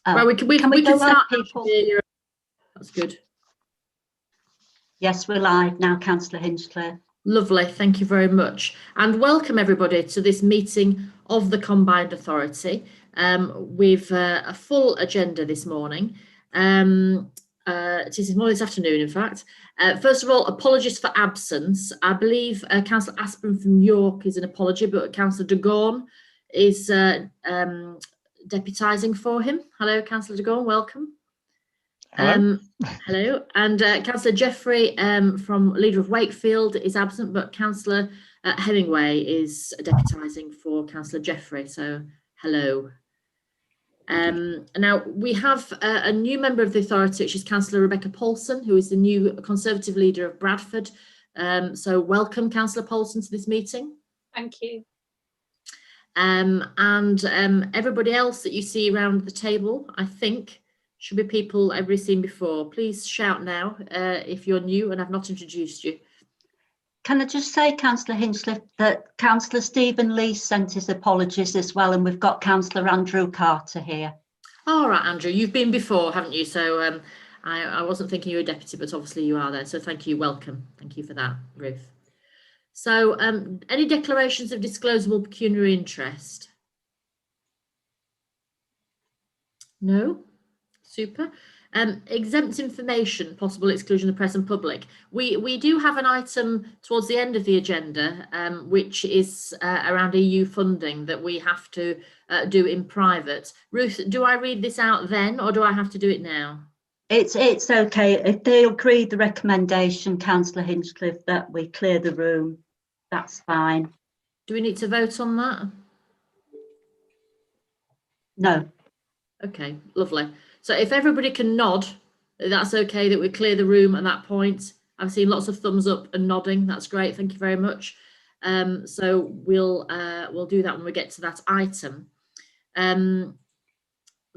Well, we can start. People? That's good. Yes, we're live now, Councillor Hinchcliffe. Lovely, thank you very much. And welcome everybody to this meeting of the Combined Authority. We've a full agenda this morning. It is more this afternoon, in fact. First of all, apologies for absence. I believe Councillor Asprin from York is an apology, but Councillor de Gorn is deputising for him. Hello, Councillor de Gorn, welcome. Hello. Hello, and Councillor Jeffrey from Leader of Wakefield is absent, but Councillor Hemingway is deputising for Councillor Jeffrey, so hello. Now we have a new member of the authority, which is Councillor Rebecca Paulsen, who is the new Conservative leader of Bradford. So welcome, Councillor Paulsen, to this meeting. Thank you. And everybody else that you see around the table, I think, should be people everybody's seen before. Please shout now if you're new and I've not introduced you. Can I just say, Councillor Hinchcliffe, that Councillor Stephen Lee sent his apologies as well, and we've got Councillor Andrew Carter here. All right, Andrew, you've been before, haven't you? So I wasn't thinking you were a deputy, but obviously you are there. So thank you, welcome. Thank you for that, Ruth. So any declarations of disclosable pecuniary interest? No? Super. Exempt information, possible exclusion of the press and public. We do have an item towards the end of the agenda, which is around EU funding that we have to do in private. Ruth, do I read this out then, or do I have to do it now? It's okay. If they agree the recommendation, Councillor Hinchcliffe, that we clear the room, that's fine. Do we need to vote on that? No. Okay, lovely. So if everybody can nod, that's okay that we clear the room at that point. I've seen lots of thumbs up and nodding. That's great. Thank you very much. So we'll do that when we get to that item.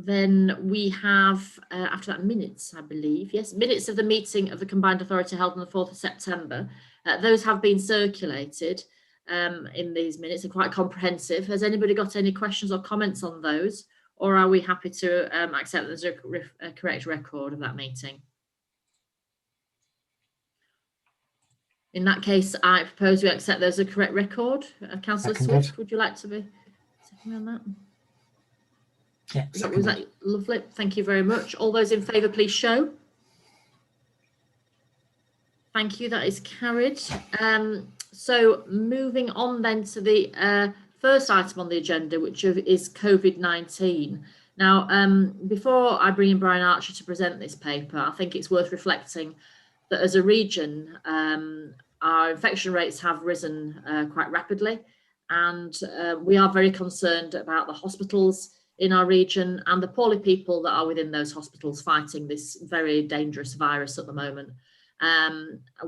Then we have, after that, minutes, I believe. Yes, minutes of the meeting of the Combined Authority held on the 4th of September. Those have been circulated in these minutes. They're quite comprehensive. Has anybody got any questions or comments on those? Or are we happy to accept that there's a correct record of that meeting? In that case, I propose we accept there's a correct record. Councillor Swift, would you like to be second on that? Yeah, was that lovely? Thank you very much. All those in favour, please show. Thank you, that is carried. So moving on then to the first item on the agenda, which is COVID-19. Now, before I bring in Brian Archer to present this paper, I think it's worth reflecting that as a region, our infection rates have risen quite rapidly, and we are very concerned about the hospitals in our region and the poorly people that are within those hospitals fighting this very dangerous virus at the moment.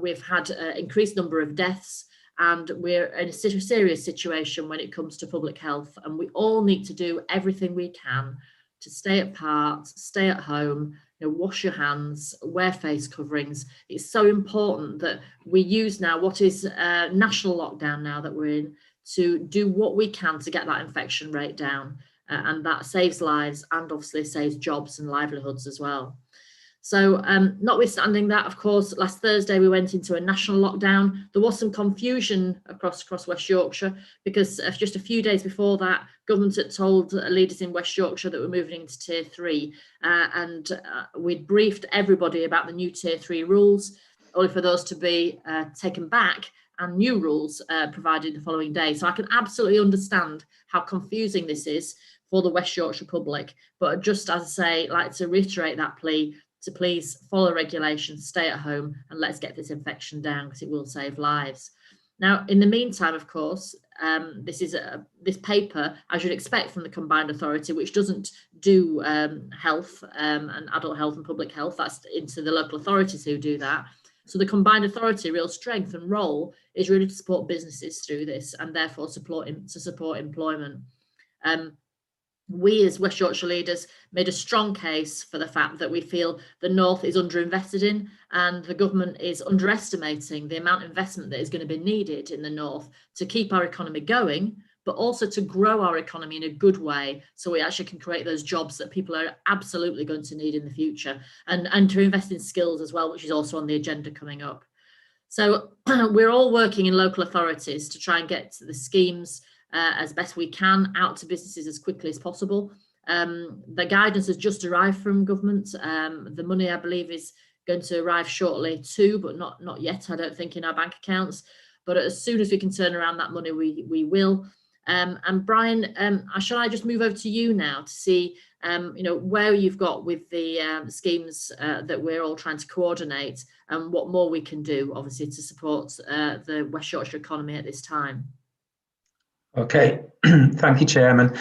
We've had an increased number of deaths, and we're in a serious situation when it comes to public health, and we all need to do everything we can to stay apart, stay at home, wash your hands, wear face coverings. It's so important that we use now what is national lockdown now that we're in to do what we can to get that infection rate down, and that saves lives and obviously saves jobs and livelihoods as well. So notwithstanding that, of course, last Thursday we went into a national lockdown. There was some confusion across West Yorkshire because just a few days before that, government had told leaders in West Yorkshire that we're moving into Tier 3, and we'd briefed everybody about the new Tier 3 rules, only for those to be taken back and new rules provided the following day. So I can absolutely understand how confusing this is for the West Yorkshire public, but just as I say, I'd like to reiterate that plea to please follow regulations, stay at home, and let's get this infection down because it will save lives. Now, in the meantime, of course, this paper, as you'd expect from the Combined Authority, which doesn't do health and adult health and public health, that's into the local authorities who do that. So the Combined Authority real strength and role is really to support businesses through this and therefore support employment. We as West Yorkshire leaders made a strong case for the fact that we feel the North is underinvested in, and the government is underestimating the amount of investment that is going to be needed in the North to keep our economy going, but but also to grow our economy in a good way, so we actually can create those jobs that people are absolutely going to need in the future, and to invest in skills as well, which is also on the agenda coming up. So we're all working in local authorities to try and get the schemes as best we can out to businesses as quickly as possible. The guidance has just arrived from government. The money, I believe, is going to arrive shortly too, but not yet, I don't think, in our bank accounts. But as soon as we can turn around that money, we will. And Brian, shall I just move over to you now to see where you've got with the schemes that we're all trying to coordinate, and what more we can do, obviously, to support the West Yorkshire economy at this time. Okay, thank you, Chairman.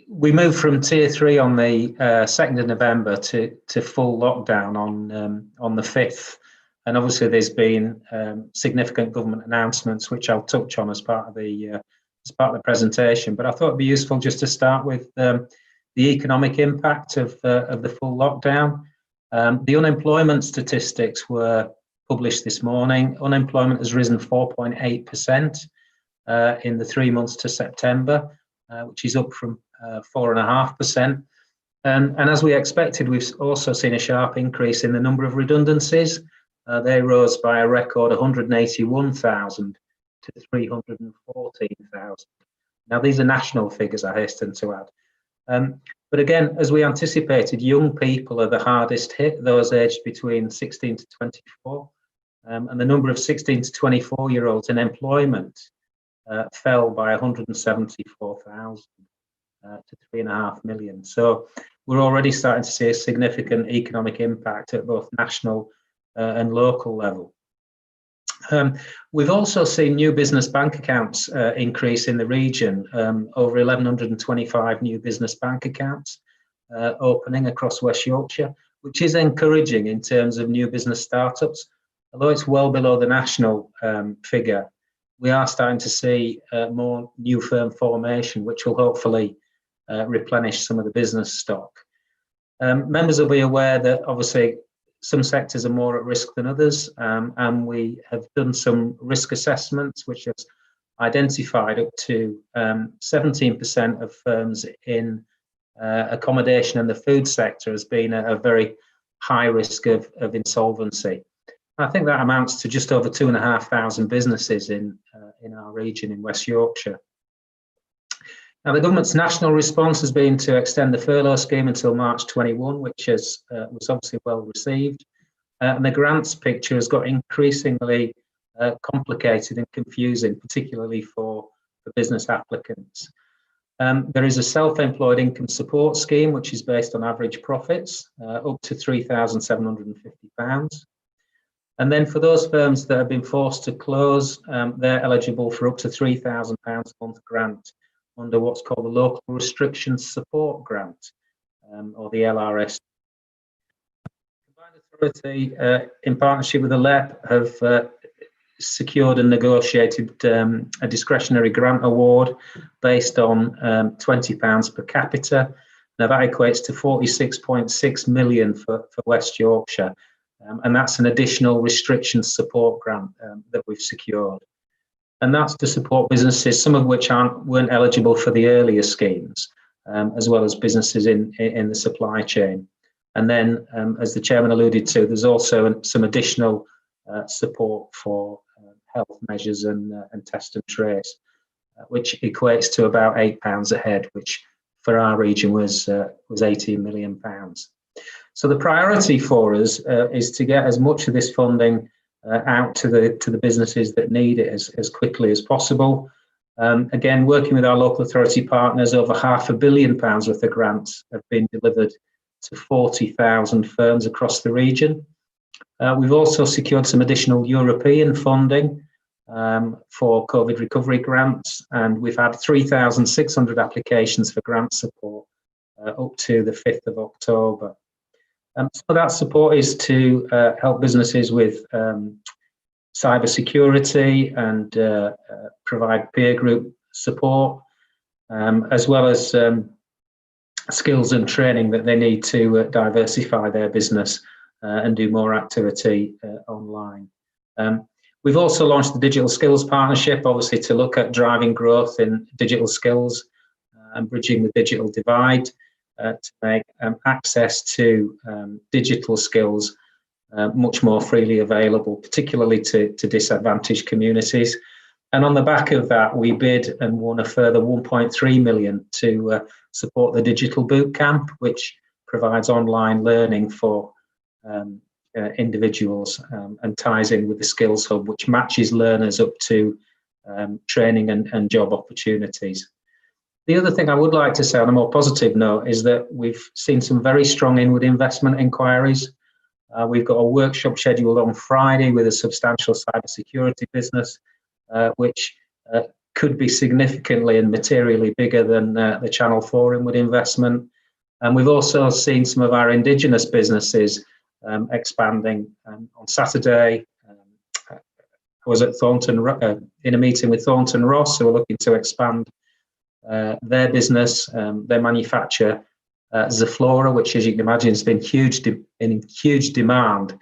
We moved from Tier 3 on the 2nd of November to full lockdown on the 5th. And obviously there's been significant government announcements, which I'll touch on as part of the presentation. But I thought it'd be useful just to start with the economic impact of the full lockdown. The unemployment statistics were published this morning. Unemployment has risen 4.8% in the 3 months to September, which is up from 4.5%. And as we expected, we've also seen a sharp increase in the number of redundancies. They rose by a record 181,000 to 314,000. Now, these are national figures, I hasten to add. But again, as we anticipated, young people are the hardest hit, those aged between 16 to 24. And the number of 16 to 24-year-olds in employment fell by 174,000 to 3.5 million. So we're already starting to see a significant economic impact at both national and local level. We've also seen new business bank accounts increase in the region, over 1,125 new business bank accounts opening across West Yorkshire, which is encouraging in terms of new business startups. Although it's well below the national figure, we are starting to see more new firm formation, which will hopefully replenish some of the business stock. Members will be aware that obviously some sectors are more at risk than others, and we have done some risk assessments which has identified up to 17% of firms in accommodation and the food sector as being a very high risk of insolvency. I think that amounts to just over 2,500 businesses in our region in West Yorkshire. Now, the government's national response has been to extend the furlough scheme until March 21, which was obviously well received. And the grants picture has got increasingly complicated and confusing, particularly for business applicants. There is a self-employed income support scheme, which is based on average profits, up to £3,750. And then for those firms that have been forced to close, they're eligible for up to £3,000 a month grant under what's called the Local Restrictions Support Grant, or the LRS. The Combined Authority, in partnership with the LEP, have secured and negotiated a discretionary grant award based on £20 per capita. Now that equates to 46.6 million for West Yorkshire, and that's an additional restrictions support grant that we've secured. And that's to support businesses, some of which weren't eligible for the earlier schemes, as well as businesses in the supply chain. And then, as the chairman alluded to, there's also some additional support for health measures and test and trace, which equates to about £8 a head, which for our region was £18 million. So the priority for us is to get as much of this funding out to the businesses that need it as quickly as possible. Again, working with our local authority partners, over £500 million worth of grants have been delivered to 40,000 firms across the region. We've also secured some additional European funding for COVID recovery grants, and we've had 3,600 applications for grant support up to the 5th of October. So that support is to help businesses with cyber security and provide peer group support, as well as skills and training that they need to diversify their business and do more activity online. We've also launched the Digital Skills Partnership, obviously to look at driving growth in digital skills and bridging the digital divide to make access to digital skills much more freely available, particularly to disadvantaged communities. And on the back of that, we bid and won a further 1.3 million to support the Digital Bootcamp, which provides online learning for individuals and ties in with the Skills Hub, which matches learners up to training and job opportunities. The other thing I would like to say on a more positive note is that we've seen some very strong inward investment inquiries. We've got a workshop scheduled on Friday with a substantial cybersecurity business, which could be significantly and materially bigger than the Channel 4 inward investment. And we've also seen some of our Indigenous businesses expanding. On Saturday, I was at Thornton in a meeting with Thornton Ross, who are looking to expand their business. They manufacture Zaflora, which, as you can imagine, has been in huge demand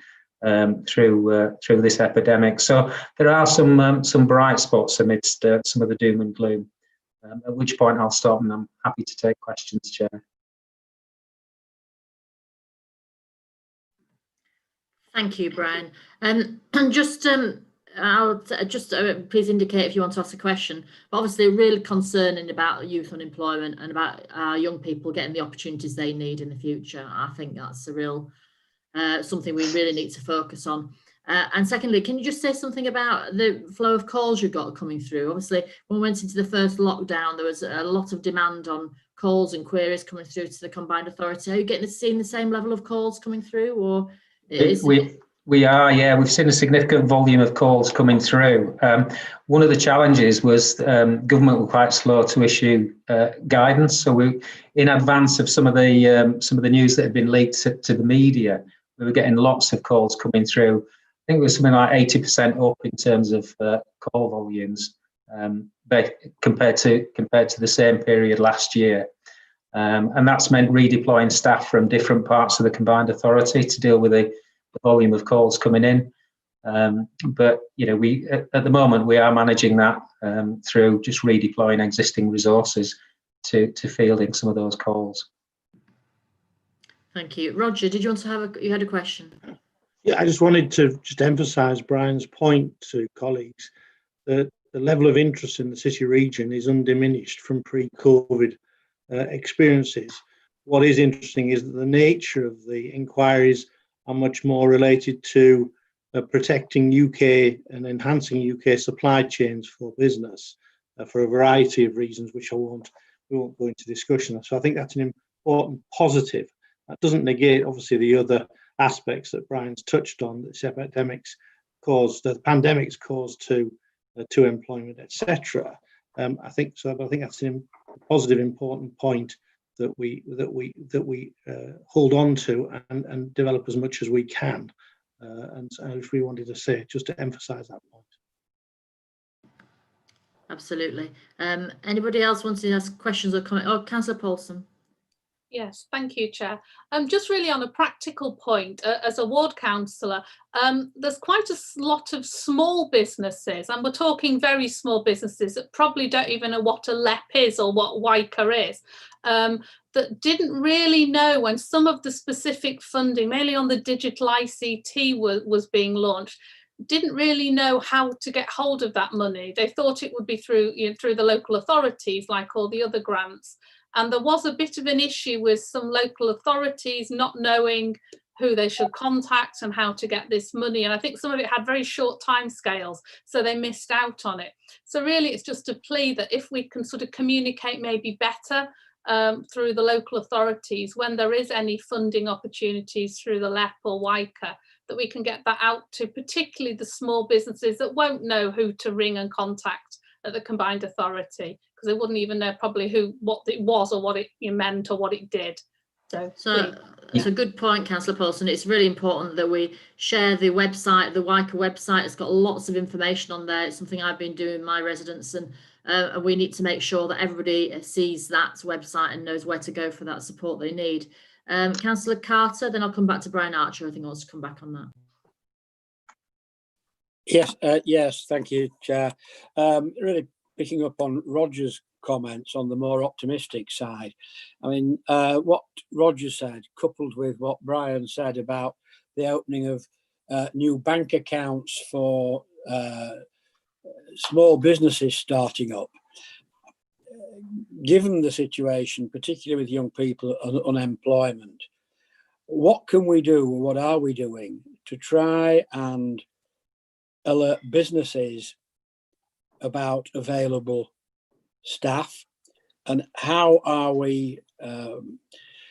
through this epidemic. So there are some bright spots amidst some of the doom and gloom. At which point I'll stop, and I'm happy to take questions, Chair. Thank you, Brian. And just please indicate if you want to ask a question. But obviously, really concerning about youth unemployment and about our young people getting the opportunities they need in the future. I think that's a real something we really need to focus on. And secondly, can you just say something about the flow of calls you've got coming through? Obviously, when we went into the first lockdown, there was a lot of demand on calls and queries coming through to the Combined Authority. Are you getting to see the same level of calls coming through, or? We are, yeah. We've seen a significant volume of calls coming through. One of the challenges was government were quite slow to issue guidance. So we, in advance of some of the news that had been leaked to the media, we were getting lots of calls coming through. I think it was something like 80% up in terms of call volumes compared to the same period last year. And that's meant redeploying staff from different parts of the Combined Authority to deal with the volume of calls coming in. But you know, we at the moment we are managing that through just redeploying existing resources to fielding some of those calls. Thank you. Roger, did you want to have you had a question? Yeah, I just wanted to emphasise Brian's point to colleagues that the level of interest in the city region is undiminished from pre-COVID experiences. What is interesting is that the nature of the inquiries are much more related to protecting UK and enhancing UK supply chains for business for a variety of reasons, which we won't go into discussion. So I think that's an important positive. That doesn't negate, obviously, the other aspects that Brian's touched on, that the pandemics caused to employment, etc. I think so. But I think that's a positive, important point that we hold on to and develop as much as we can. And if we wanted to say, just to emphasise that point. Absolutely. Anybody else wants to ask questions or comment? Oh, Councillor Paulsen. Yes, thank you, Chair. Just really on a practical point, as a ward councillor, there's quite a lot of small businesses, and we're talking very small businesses that probably don't even know what a LEP is or what WYCA is, that didn't really know when some of the specific funding, mainly on the digital ICT, was being launched, didn't really know how to get hold of that money. They thought it would be through the local authorities, like all the other grants. And there was a bit of an issue with some local authorities not knowing who they should contact and how to get this money. And I think some of it had very short timescales, so they missed out on it. So really, it's just a plea that if we can sort of communicate maybe better through the local authorities when there is any funding opportunities through the LEP or WYCA, that we can get that out to particularly the small businesses that won't know who to ring and contact at the Combined Authority, because they wouldn't even know probably what it was or what it meant or what it did. So it's a good point, Councillor Paulsen. It's really important that we share the website. The WYCA website has got lots of information on there. It's something I've been doing in my residence, and we need to make sure that everybody sees that website and knows where to go for that support they need. Councillor Carter, then I'll come back to Brian Archer. I think I want to come back on that. Yes, thank you, Chair. Really picking up on Roger's comments on the more optimistic side. I mean, what Roger said, coupled with what Brian said about the opening of new bank accounts for small businesses starting up, given the situation, particularly with young people and unemployment, what can we do, or what are we doing to try and alert businesses about available staff, and how are we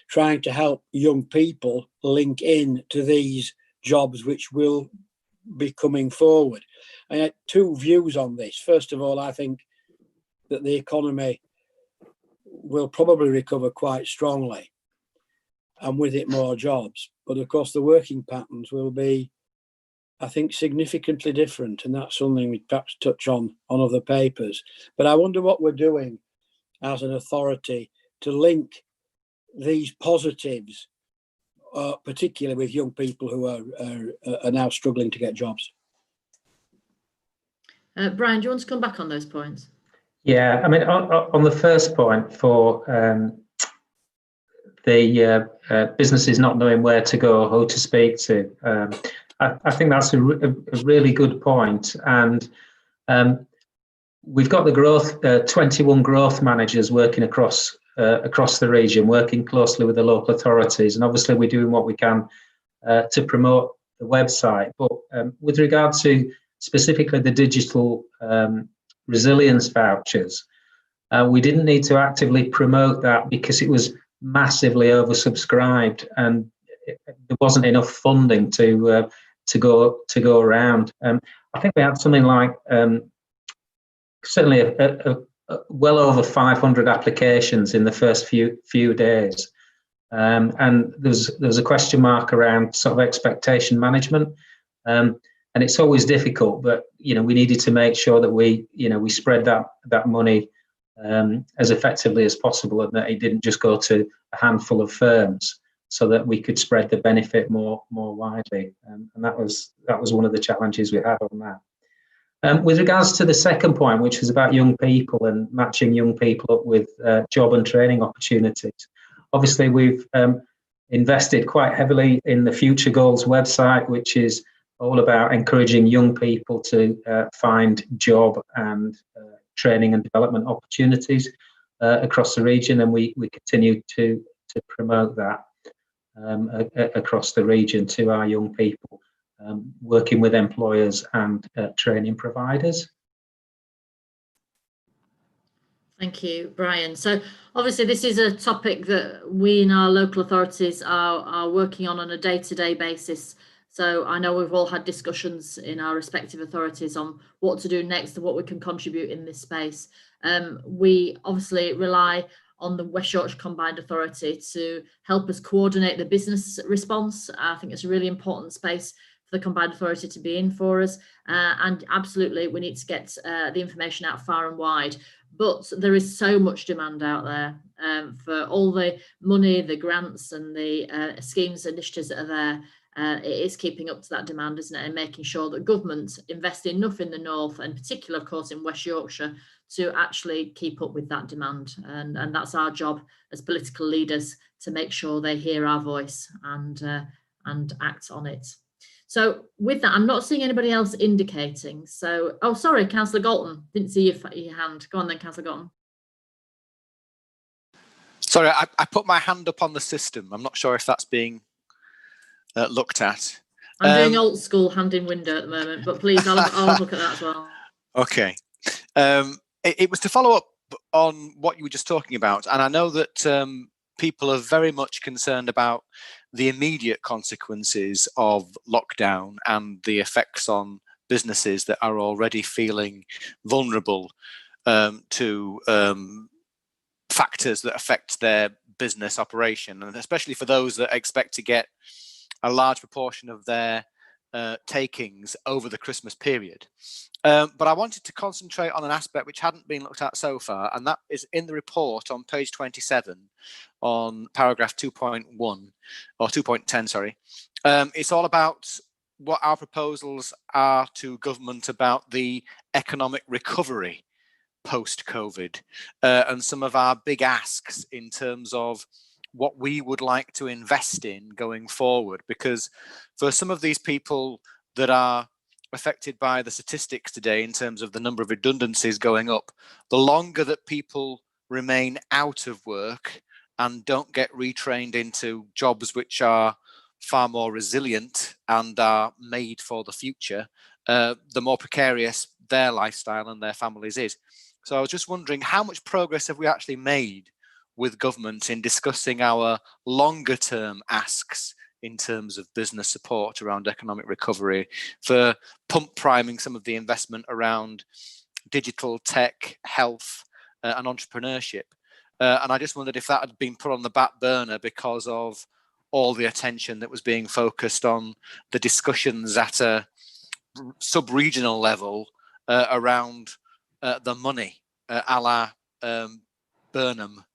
trying to help young people link in to these jobs which will be coming forward? I had two views on this. First of all, I think that the economy will probably recover quite strongly, and with it more jobs, but of course the working patterns will be, I think, significantly different, and that's something we perhaps touch on other papers. But I wonder what we're doing as an authority to link these positives, particularly with young people who are now struggling to get jobs. Brian, do you want to come back on those points? Yeah, I mean, on the first point for the businesses not knowing where to go, who to speak to, I think that's a really good point. And we've got the growth, 21 growth managers working across the region, working closely with the local authorities. And obviously we're doing what we can to promote the website. But with regard to specifically the digital resilience vouchers, we didn't need to actively promote that because it was massively oversubscribed and there wasn't enough funding to go around. I think we had something like certainly a well over 500 applications in the first few days, and there was a question mark around sort of expectation management, and it's always difficult. But we needed to make sure that we spread that money as effectively as possible, and that it didn't just go to a handful of firms, so that we could spread the benefit more widely. And that was one of the challenges we had on that. With regards to the second point, which was about young people and matching young people up with job and training opportunities, obviously we've invested quite heavily in the Future Goals website, which is all about encouraging young people to find job and training and development opportunities across the region, and we continue to promote that across the region to our young people, working with employers and training providers. Thank you, Brian. So obviously this is a topic that we in our local authorities are working on a day-to-day basis. So I know we've all had discussions in our respective authorities on what to do next and what we can contribute in this space. We obviously rely on the West Yorkshire Combined Authority to help us coordinate the business response. I think it's a really important space for the Combined Authority to be in for us. And absolutely, we need to get the information out far and wide. But there is so much demand out there for all the money, the grants and the schemes, initiatives that are there. It is keeping up to that demand, isn't it? And making sure that government invest enough in the north, and particularly, of course, in West Yorkshire, to actually keep up with that demand. And that's our job as political leaders, to make sure they hear our voice and act on it. So with that, I'm not seeing anybody else indicating. So, oh, sorry, Councillor Galton, didn't see your hand. Go on then, Councillor Galton. Sorry, I put my hand up on the system. I'm not sure if that's being looked at. I'm doing old school hand in window at the moment, but please, I'll have a look at that as well. Okay. It was to follow up on what you were just talking about, and I know that people are very much concerned about the immediate consequences of lockdown and the effects on businesses that are already feeling vulnerable to factors that affect their business operation, and especially for those that expect to get a large proportion of their takings over the Christmas period. But I wanted to concentrate on an aspect which hadn't been looked at so far, and that is in the report on page 27 on paragraph 2.1 or 2.10, sorry. It's all about what our proposals are to government about the economic recovery post-COVID, and some of our big asks in terms of what we would like to invest in going forward. Because for some of these people that are affected by the statistics today in terms of the number of redundancies going up, the longer that people remain out of work and don't get retrained into jobs which are far more resilient and are made for the future, the more precarious their lifestyle and their families is. So I was just wondering, how much progress have we actually made with government in discussing our longer term asks in terms of business support around economic recovery, for pump priming some of the investment around digital tech, health, and entrepreneurship? And I just wondered if that had been put on the back burner because of all the attention that was being focused on the discussions at a sub-regional level around the money, a la Burnham.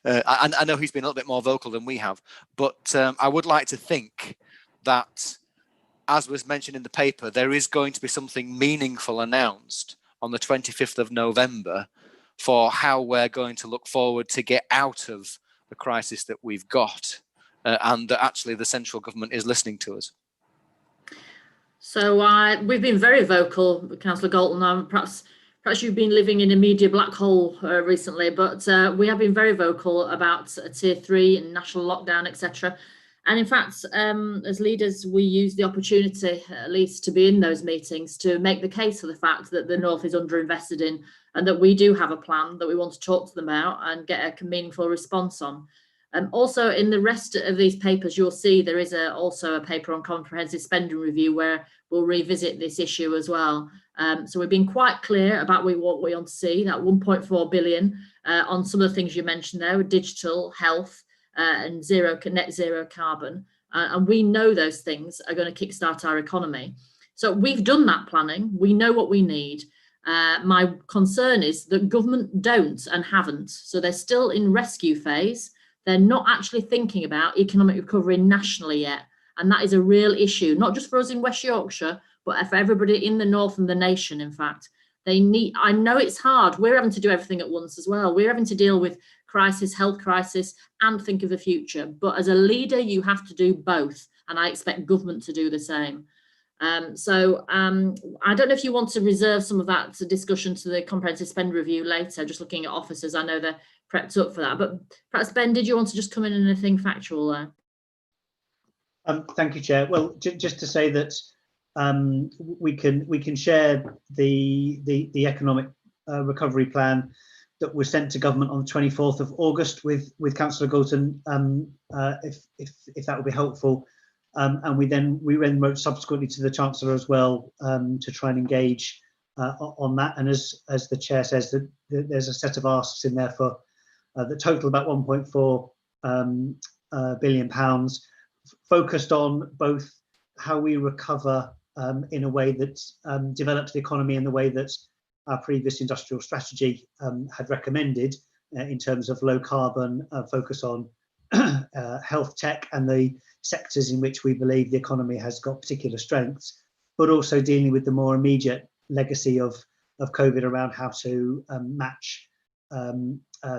I know he's been a little bit more vocal than we have, but I would like to think that, as was mentioned in the paper, there is going to be something meaningful announced on the 25th of November for how we're going to look forward to get out of the crisis that we've got, and that actually the central government is listening to us. So we've been very vocal, Councillor Galton. Perhaps you've been living in a media black hole recently, but we have been very vocal about tier 3 and national lockdown, etc. And in fact, as leaders, we use the opportunity, at least, to be in those meetings to make the case for the fact that the North is underinvested in, and that we do have a plan that we want to talk to them about and get a meaningful response on. Also, in the rest of these papers, you'll see there is also a paper on comprehensive spending review where we'll revisit this issue as well. So we've been quite clear about what we want to see, that 1.4 billion on some of the things you mentioned there, with digital, health, and net zero carbon. And we know those things are going to kickstart our economy. So we've done that planning. We know what we need. My concern is that government don't and haven't. So they're still in rescue phase. They're not actually thinking about economic recovery nationally yet. And that is a real issue, not just for us in West Yorkshire, but for everybody in the North and the nation, in fact. I know it's hard. We're having to do everything at once as well. We're having to deal with crisis, health crisis, and think of the future. But as a leader, you have to do both. And I expect government to do the same. I don't know if you want to reserve some of that discussion to the comprehensive spend review later, just looking at officers. I know they're prepped up for that. But perhaps, Ben, did you want to just come in and anything factual there? Thank you, Chair. Well, just to say that we can share the economic recovery plan that was sent to government on the 24th of August with Councillor Galton, if that would be helpful. And we then wrote subsequently to the Chancellor as well to try and engage on that. And as the Chair says, that there's a set of asks in there for the total about £1.4 billion, focused on both how we recover in a way that develops the economy in the way that our previous industrial strategy had recommended, in terms of low carbon, focus on health tech and the sectors in which we believe the economy has got particular strengths, but also dealing with the more immediate legacy of COVID around how to match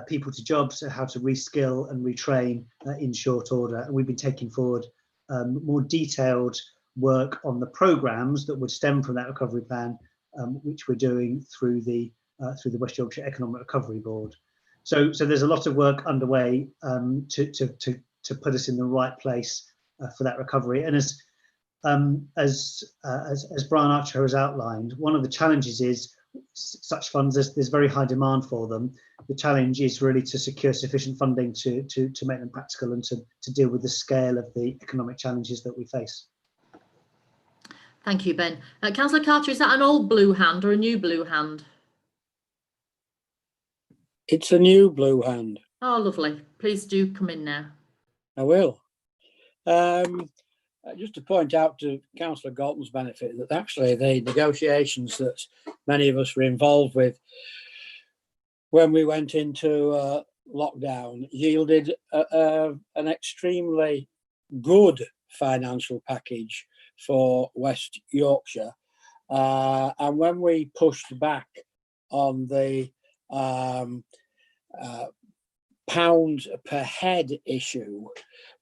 people to jobs, how to reskill and retrain in short order. And we've been taking forward more detailed work on the programmes that would stem from that recovery plan, which we're doing through the West Yorkshire Economic Recovery Board. So there's a lot of work underway to put us in the right place for that recovery. And as Brian Archer has outlined, one of the challenges is such funds, there's very high demand for them. The challenge is really to secure sufficient funding to make them practical and to deal with the scale of the economic challenges that we face. Thank you, Ben. Councillor Carter, is that an old blue hand or a new blue hand? It's a new blue hand. Oh, lovely. Please do come in now. I will. Just to point out to Councillor Galton's benefit that actually the negotiations that many of us were involved with when we went into lockdown yielded an extremely good financial package for West Yorkshire. And when we pushed back on the pounds per head issue,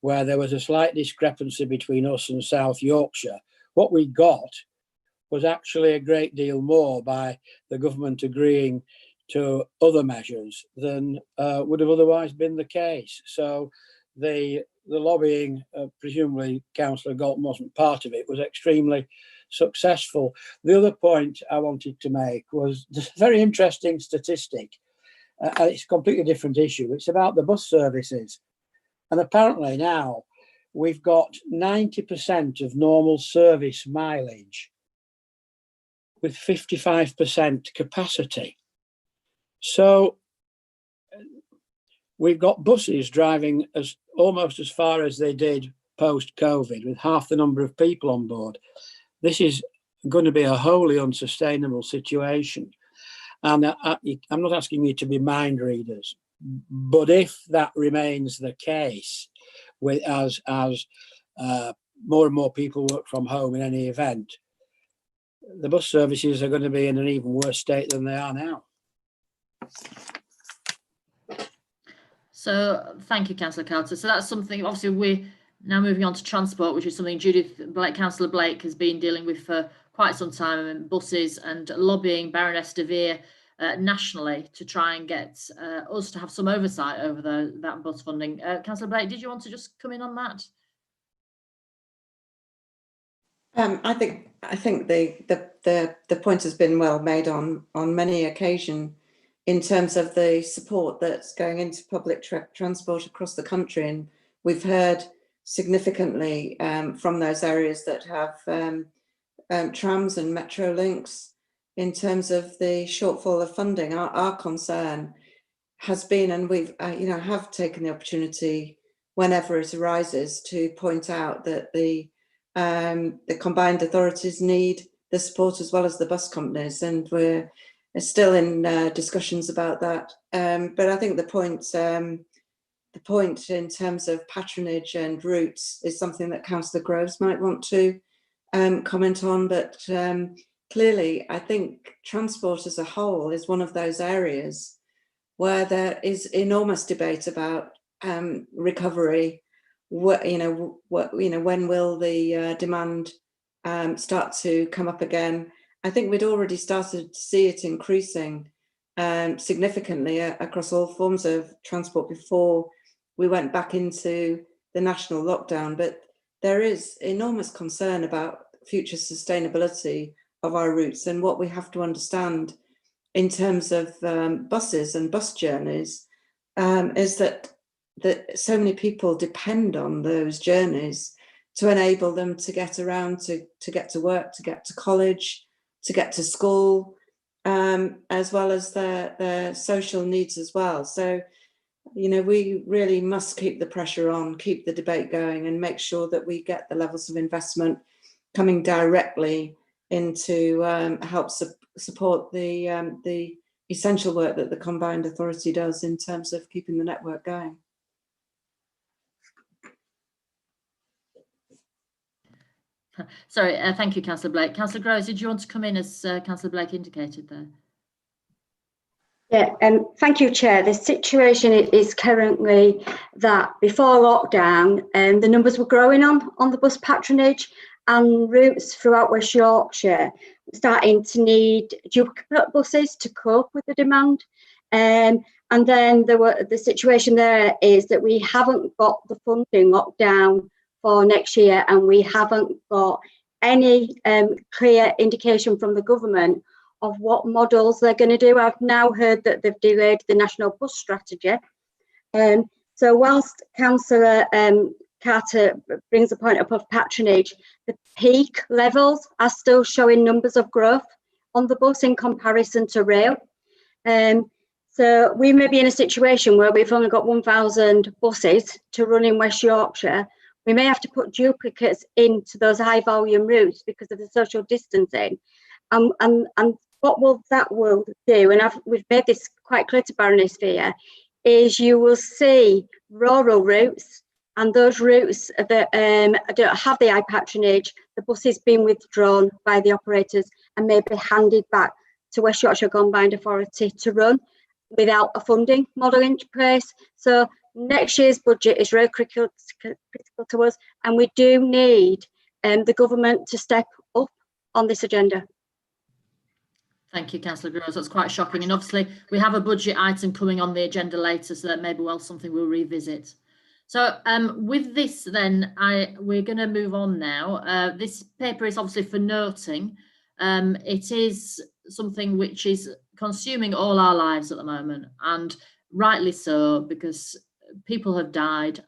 where there was a slight discrepancy between us and South Yorkshire, what we got was actually a great deal more by the government agreeing to other measures than would have otherwise been the case. So the lobbying, presumably Councillor Galton wasn't part of it, was extremely successful. The other point I wanted to make was this very interesting statistic, and it's a completely different issue. It's about the bus services. And apparently now we've got 90% of normal service mileage with 55% capacity. So we've got buses driving almost as far as they did post-COVID, with half the number of people on board. This is going to be a wholly unsustainable situation. And I'm not asking you to be mind readers, but if that remains the case, as more and more people work from home in any event, the bus services are going to be in an even worse state than they are now. So thank you, Councillor Carter. So that's something, obviously we're now moving on to transport, which is something Councillor Blake has been dealing with for quite some time, and buses, and lobbying Baroness de Vere nationally to try and get us to have some oversight over that bus funding. Councillor Blake, did you want to just come in on that? I think the point has been well made on many occasions in terms of the support that's going into public transport across the country, and we've heard significantly from those areas that have trams and metro links in terms of the shortfall of funding. Our concern has been, and we've have taken the opportunity whenever it arises to point out that the combined authorities need the support as well as the bus companies, and we're still in discussions about that. But I think the point in terms of patronage and routes is something that Councillor Groves might want to comment on. But clearly, I think transport as a whole is one of those areas where there is enormous debate about recovery. When will the demand start to come up again? I think we'd already started to see it increasing significantly across all forms of transport before we went back into the national lockdown. But there is enormous concern about future sustainability of our routes, and what we have to understand in terms of buses and bus journeys is that so many people depend on those journeys to enable them to get around, to get to work, to get to college, to get to school, as well as their social needs as well. So, we really must keep the pressure on, keep the debate going, and make sure that we get the levels of investment coming directly into help support the essential work that the combined authority does in terms of keeping the network going. Sorry, thank you, Councillor Blake. Councillor Groves, did you want to come in as Councillor Blake indicated there? Yeah, thank you, Chair. The situation is currently that before lockdown, the numbers were growing on the bus patronage, and routes throughout West Yorkshire starting to need duplicate buses to cope with the demand. And then the situation there is that we haven't got the funding locked down for next year, and we haven't got any clear indication from the government of what models they're going to do. I've now heard that they've delayed the national bus strategy. So whilst Councillor Carter brings a point up of patronage, the peak levels are still showing numbers of growth on the bus in comparison to rail. So we may be in a situation where we've only got 1,000 buses to run in West Yorkshire. We may have to put duplicates into those high volume routes because of the social distancing. And what that will do, and we've made this quite clear to Baroness Vere, is you will see rural routes and those routes that don't have the high patronage, the buses being withdrawn by the operators and may be handed back to West Yorkshire Combined Authority to run without a funding model in place. So next year's budget is really critical to us, and we do need the government to step up on this agenda. Thank you, Councillor Groves. That's quite shocking. And obviously, we have a budget item coming on the agenda later, so that may be well something we'll revisit. So with this, then, we're going to move on now. This paper is obviously for noting. It is something which is consuming all our lives at the moment, and rightly so, because people have died,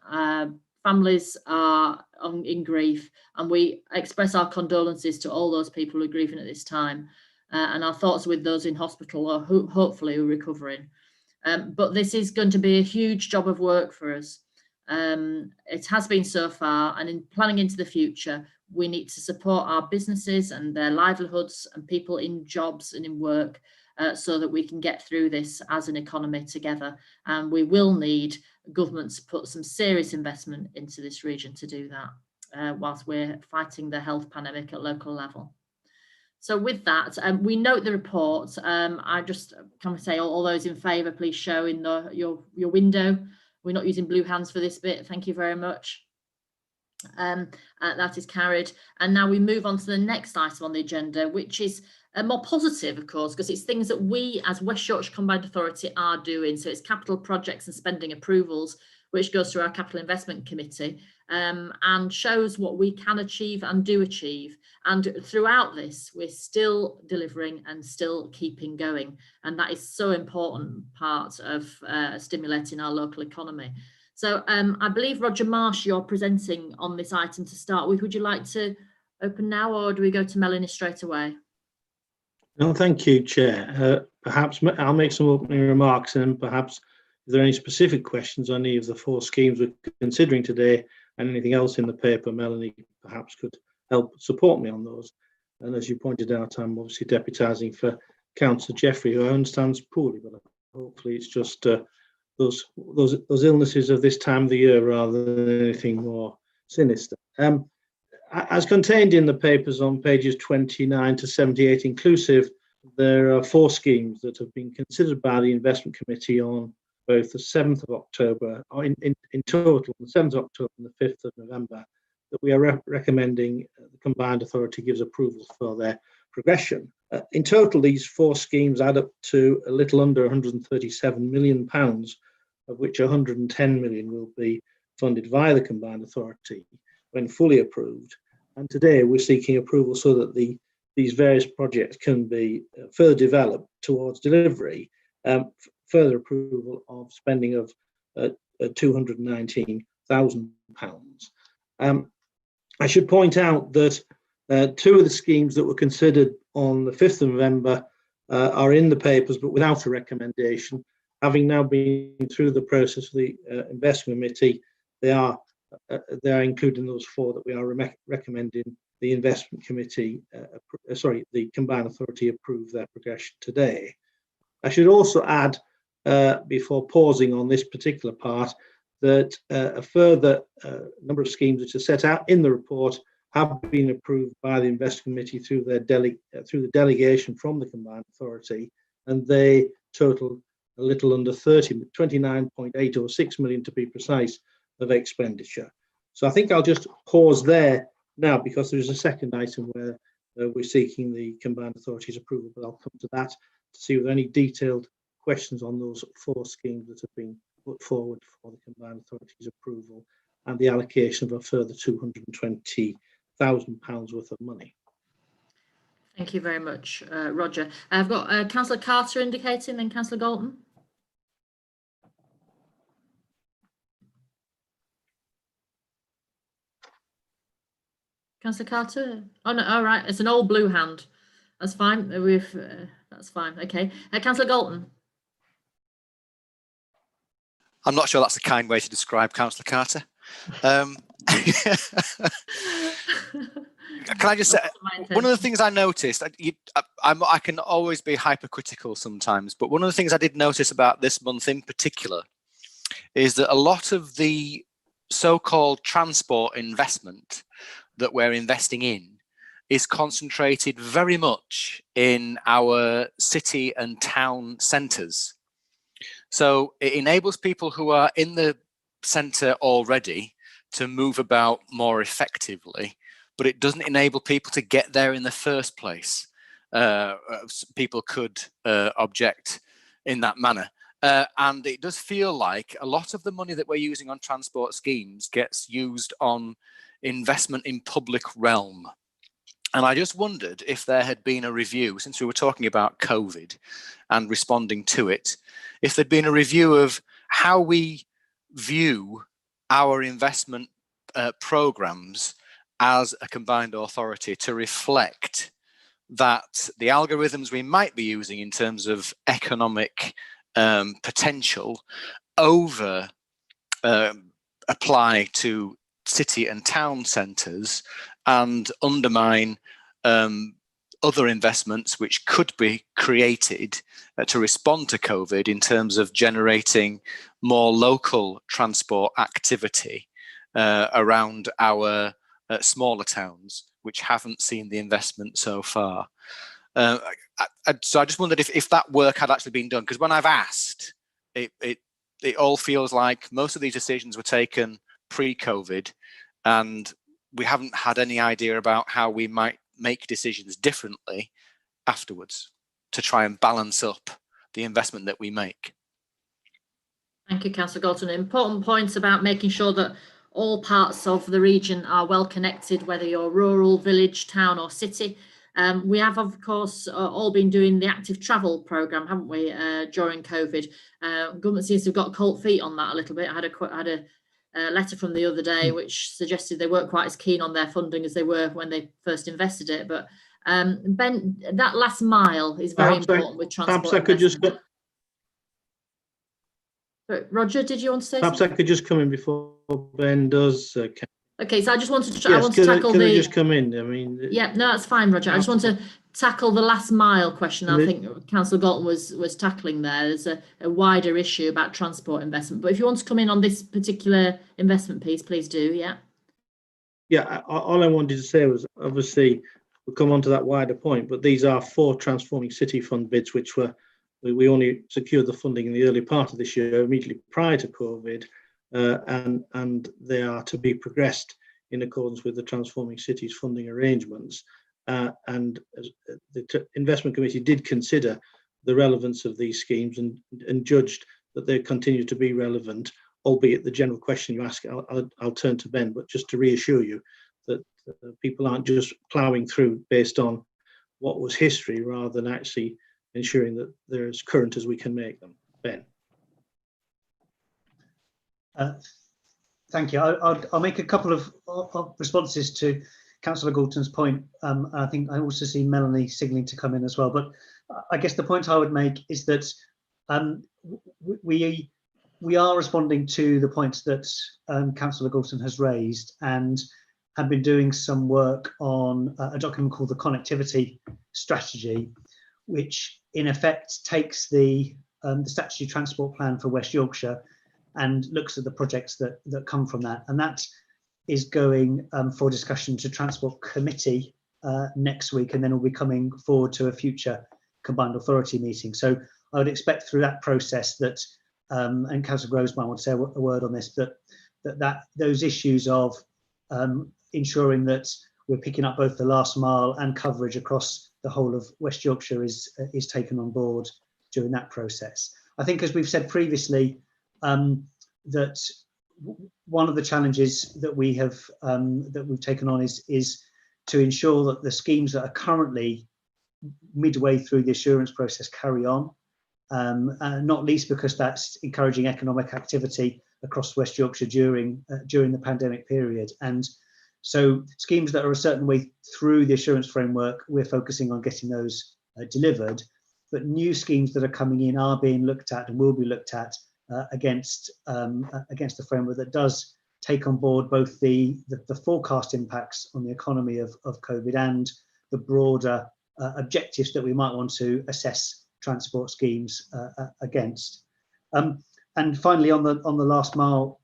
families are in grief, and we express our condolences to all those people who are grieving at this time. And our thoughts are with those in hospital or who hopefully are recovering. But this is going to be a huge job of work for us. It has been so far, and in planning into the future, we need to support our businesses and their livelihoods and people in jobs and in work so that we can get through this as an economy together. And we will need government to put some serious investment into this region to do that whilst we're fighting the health pandemic at local level. So with that, we note the report. I just can say all those in favour, please show in your window. We're not using blue hands for this bit. Thank you very much. That is carried. And now we move on to the next item on the agenda, which is more positive, of course, because it's things that we as West Yorkshire Combined Authority are doing. So it's capital projects and spending approvals, which goes through our Capital Investment Committee and shows what we can achieve and do achieve. And throughout this, we're still delivering and still keeping going. And that is so important part of stimulating our local economy. So I believe, Roger Marsh, you're presenting on this item to start with. Would you like to open now, or do we go to Melanie straight away? No, thank you, Chair. Perhaps I'll make some opening remarks, and perhaps if there are any specific questions on any of the 4 schemes we're considering today and anything else in the paper, Melanie perhaps could help support me on those. And as you pointed out, I'm obviously deputising for Councillor Jeffrey, who I understands poorly, but hopefully it's just those illnesses of this time of the year rather than anything more sinister. As contained in the papers on pages 29 to 78 inclusive, there are 4 schemes that have been considered by the Investment Committee on both the 7th of October, or in total, the 7th of October and the 5th of November, that we are recommending the Combined Authority gives approval for their progression. In total, these 4 schemes add up to a little under £137 million, of which 110 million will be funded via the Combined Authority when fully approved. And today we're seeking approval so that these various projects can be further developed towards delivery. Further approval of spending of £219,000. I should point out that 2 of the schemes that were considered on the 5th of November are in the papers, but without a recommendation. Having now been through the process of the investment committee, they are included in those 4 that we are recommending the investment committee, the Combined Authority approve their progression today. I should also add, before pausing on this particular part, that a further number of schemes which are set out in the report have been approved by the investment committee through the delegation from the Combined Authority, and they total a little under 29.806 million to be precise of expenditure. So I think I'll just pause there now, because there's a second item where we're seeking the Combined Authority's approval, but I'll come to that to see if there are any detailed questions on those 4 schemes that have been put forward for the Combined Authority's approval and the allocation of a further £220,000 worth of money. Thank you very much, Roger. I've got Councillor Carter indicating, then Councillor Galton. Councillor Carter? Oh no, all right, it's an old blue hand. That's fine. That's fine. Okay, Councillor Galton. I'm not sure that's a kind way to describe Councillor Carter. Can I just say, one of the things I noticed, I can always be hypercritical sometimes, but one of the things I did notice about this month in particular is that a lot of the so-called transport investment that we're investing in is concentrated very much in our city and town centres. So it enables people who are in the centre already to move about more effectively, but it doesn't enable people to get there in the first place. People could object in that manner. And it does feel like a lot of the money that we're using on transport schemes gets used on investment in public realm. And I just wondered if there had been a review, since we were talking about COVID and responding to it, if there'd been a review of how we view our investment programs as a combined authority to reflect that the algorithms we might be using in terms of economic potential over apply to city and town centres and undermine other investments which could be created to respond to COVID in terms of generating more local transport activity around our smaller towns, which haven't seen the investment so far. So I just wondered if that work had actually been done, because when I've asked, it all feels like most of these decisions were taken pre-COVID, and we haven't had any idea about how we might make decisions differently afterwards to try and balance up the investment that we make. Thank you, Councillor Galton. Important points about making sure that all parts of the region are well connected, whether you're rural, village, town or city. We have, of course, all been doing the active travel programme, haven't we, during COVID. Government seems to have got cold feet on that a little bit. I had a letter from the other day which suggested they weren't quite as keen on their funding as they were when they first invested it. But Ben, that last mile is very important with transport. Perhaps I could just... Roger, did you want to say perhaps something? I could just come in before Ben does. Okay, so I just wanted to, yes, I want to tackle can the... I just come in? I mean... Yeah, no, that's fine, Roger. I just want to tackle the last mile question. I think Councillor Galton was tackling there. There's a wider issue about transport investment. But if you want to come in on this particular investment piece, please do, yeah. Yeah, all I wanted to say was, obviously, we'll come on to that wider point, but these are 4 Transforming City Fund bids, which were, we only secured the funding in the early part of this year, immediately prior to COVID, and they are to be progressed in accordance with the Transforming Cities funding arrangements. And the investment committee did consider the relevance of these schemes and judged that they continue to be relevant, albeit the general question you ask, I'll turn to Ben, but just to reassure you that people aren't just ploughing through based on what was history, rather than actually ensuring that they're as current as we can make them. Ben. Thank you. I'll make a couple of responses to Councillor Galton's point. I think I also see Melanie signalling to come in as well. But I guess the point I would make is that we are responding to the points that Councillor Galton has raised, and have been doing some work on a document called the Connectivity Strategy, which in effect takes the statutory transport plan for West Yorkshire and looks at the projects that come from that. And that is going for discussion to Transport Committee next week, and then will be coming forward to a future combined authority meeting. So I would expect through that process that, and Councillor Groves might want to say a word on this, that those issues of ensuring that we're picking up both the last mile and coverage across the whole of West Yorkshire is taken on board during that process. I think, as we've said previously, that one of the challenges that we have that we've taken on is to ensure that the schemes that are currently midway through the assurance process carry on, not least because that's encouraging economic activity across West Yorkshire during the pandemic period. And so schemes that are a certain way through the assurance framework, we're focusing on getting those delivered, but new schemes that are coming in are being looked at and will be looked at against the framework that does take on board both the forecast impacts on the economy of COVID and the broader objectives that we might want to assess transport schemes against. And finally, on the last mile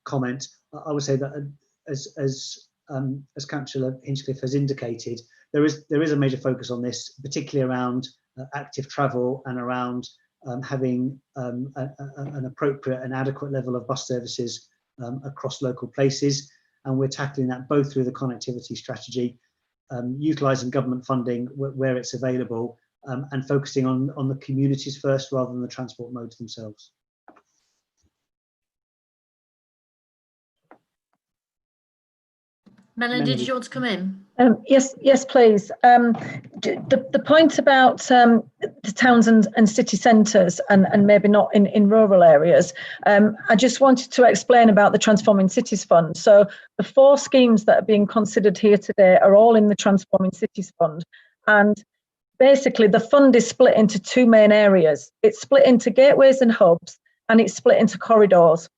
comment, I would say that as Councillor Hinchcliffe has indicated, there is a major focus on this, particularly around active travel and around having an appropriate and adequate level of bus services across local places. And we're tackling that both through the connectivity strategy, utilising government funding where it's available, and focusing on the communities first rather than the transport modes themselves. Melanie, did you want to come in? Yes, please. The point about the towns and city centres and maybe not in rural areas, I just wanted to explain about the Transforming Cities Fund. So the 4 schemes that are being considered here today are all in the Transforming Cities Fund. And basically the fund is split into 2 main areas. It's split into gateways and hubs, and it's split into corridors.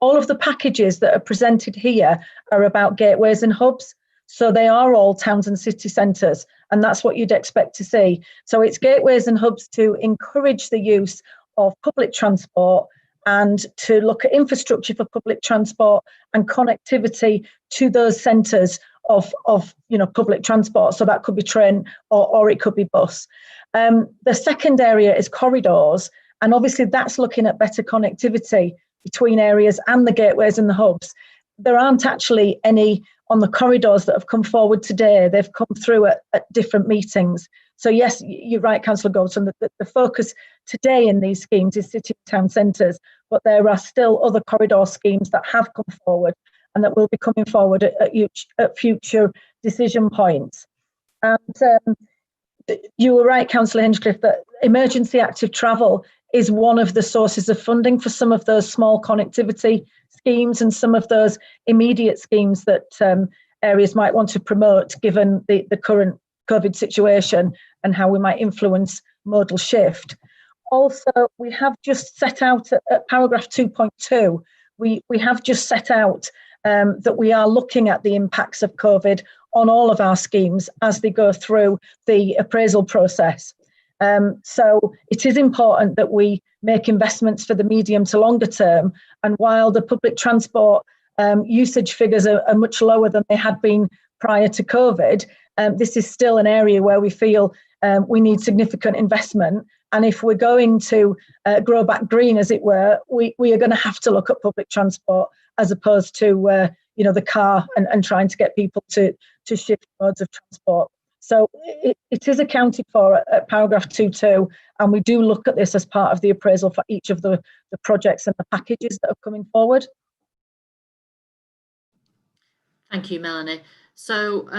All of the packages that are presented here are about gateways and hubs. So they are all towns and city centres, and that's what you'd expect to see. So it's gateways and hubs to encourage the use of public transport and to look at infrastructure for public transport and connectivity to those centres of public transport. So that could be train or it could be bus. The second area is corridors, and obviously that's looking at better connectivity between areas and the gateways and the hubs. There aren't actually any on the corridors that have come forward today. They've come through at different meetings. So yes, you're right, Councillor Goldson, that the focus today in these schemes is city and town centres, but there are still other corridor schemes that have come forward and that will be coming forward at future decision points. And you were right, Councillor Hinchcliffe, that emergency active travel is one of the sources of funding for some of those small connectivity schemes and some of those immediate schemes that areas might want to promote given the current COVID situation and how we might influence modal shift. Also, we have just set out at paragraph 2.2, we have just set out that we are looking at the impacts of COVID on all of our schemes as they go through the appraisal process. So it is important that we make investments for the medium to longer term. And while the public transport usage figures are much lower than they had been prior to COVID, this is still an area where we feel we need significant investment. And if we're going to grow back green, as it were, we are going to have to look at public transport as opposed to the car and trying to get people to shift modes of transport. So it is accounted for at paragraph 2.2, and we do look at this as part of the appraisal for each of the projects and the packages that are coming forward. Thank you, Melanie. So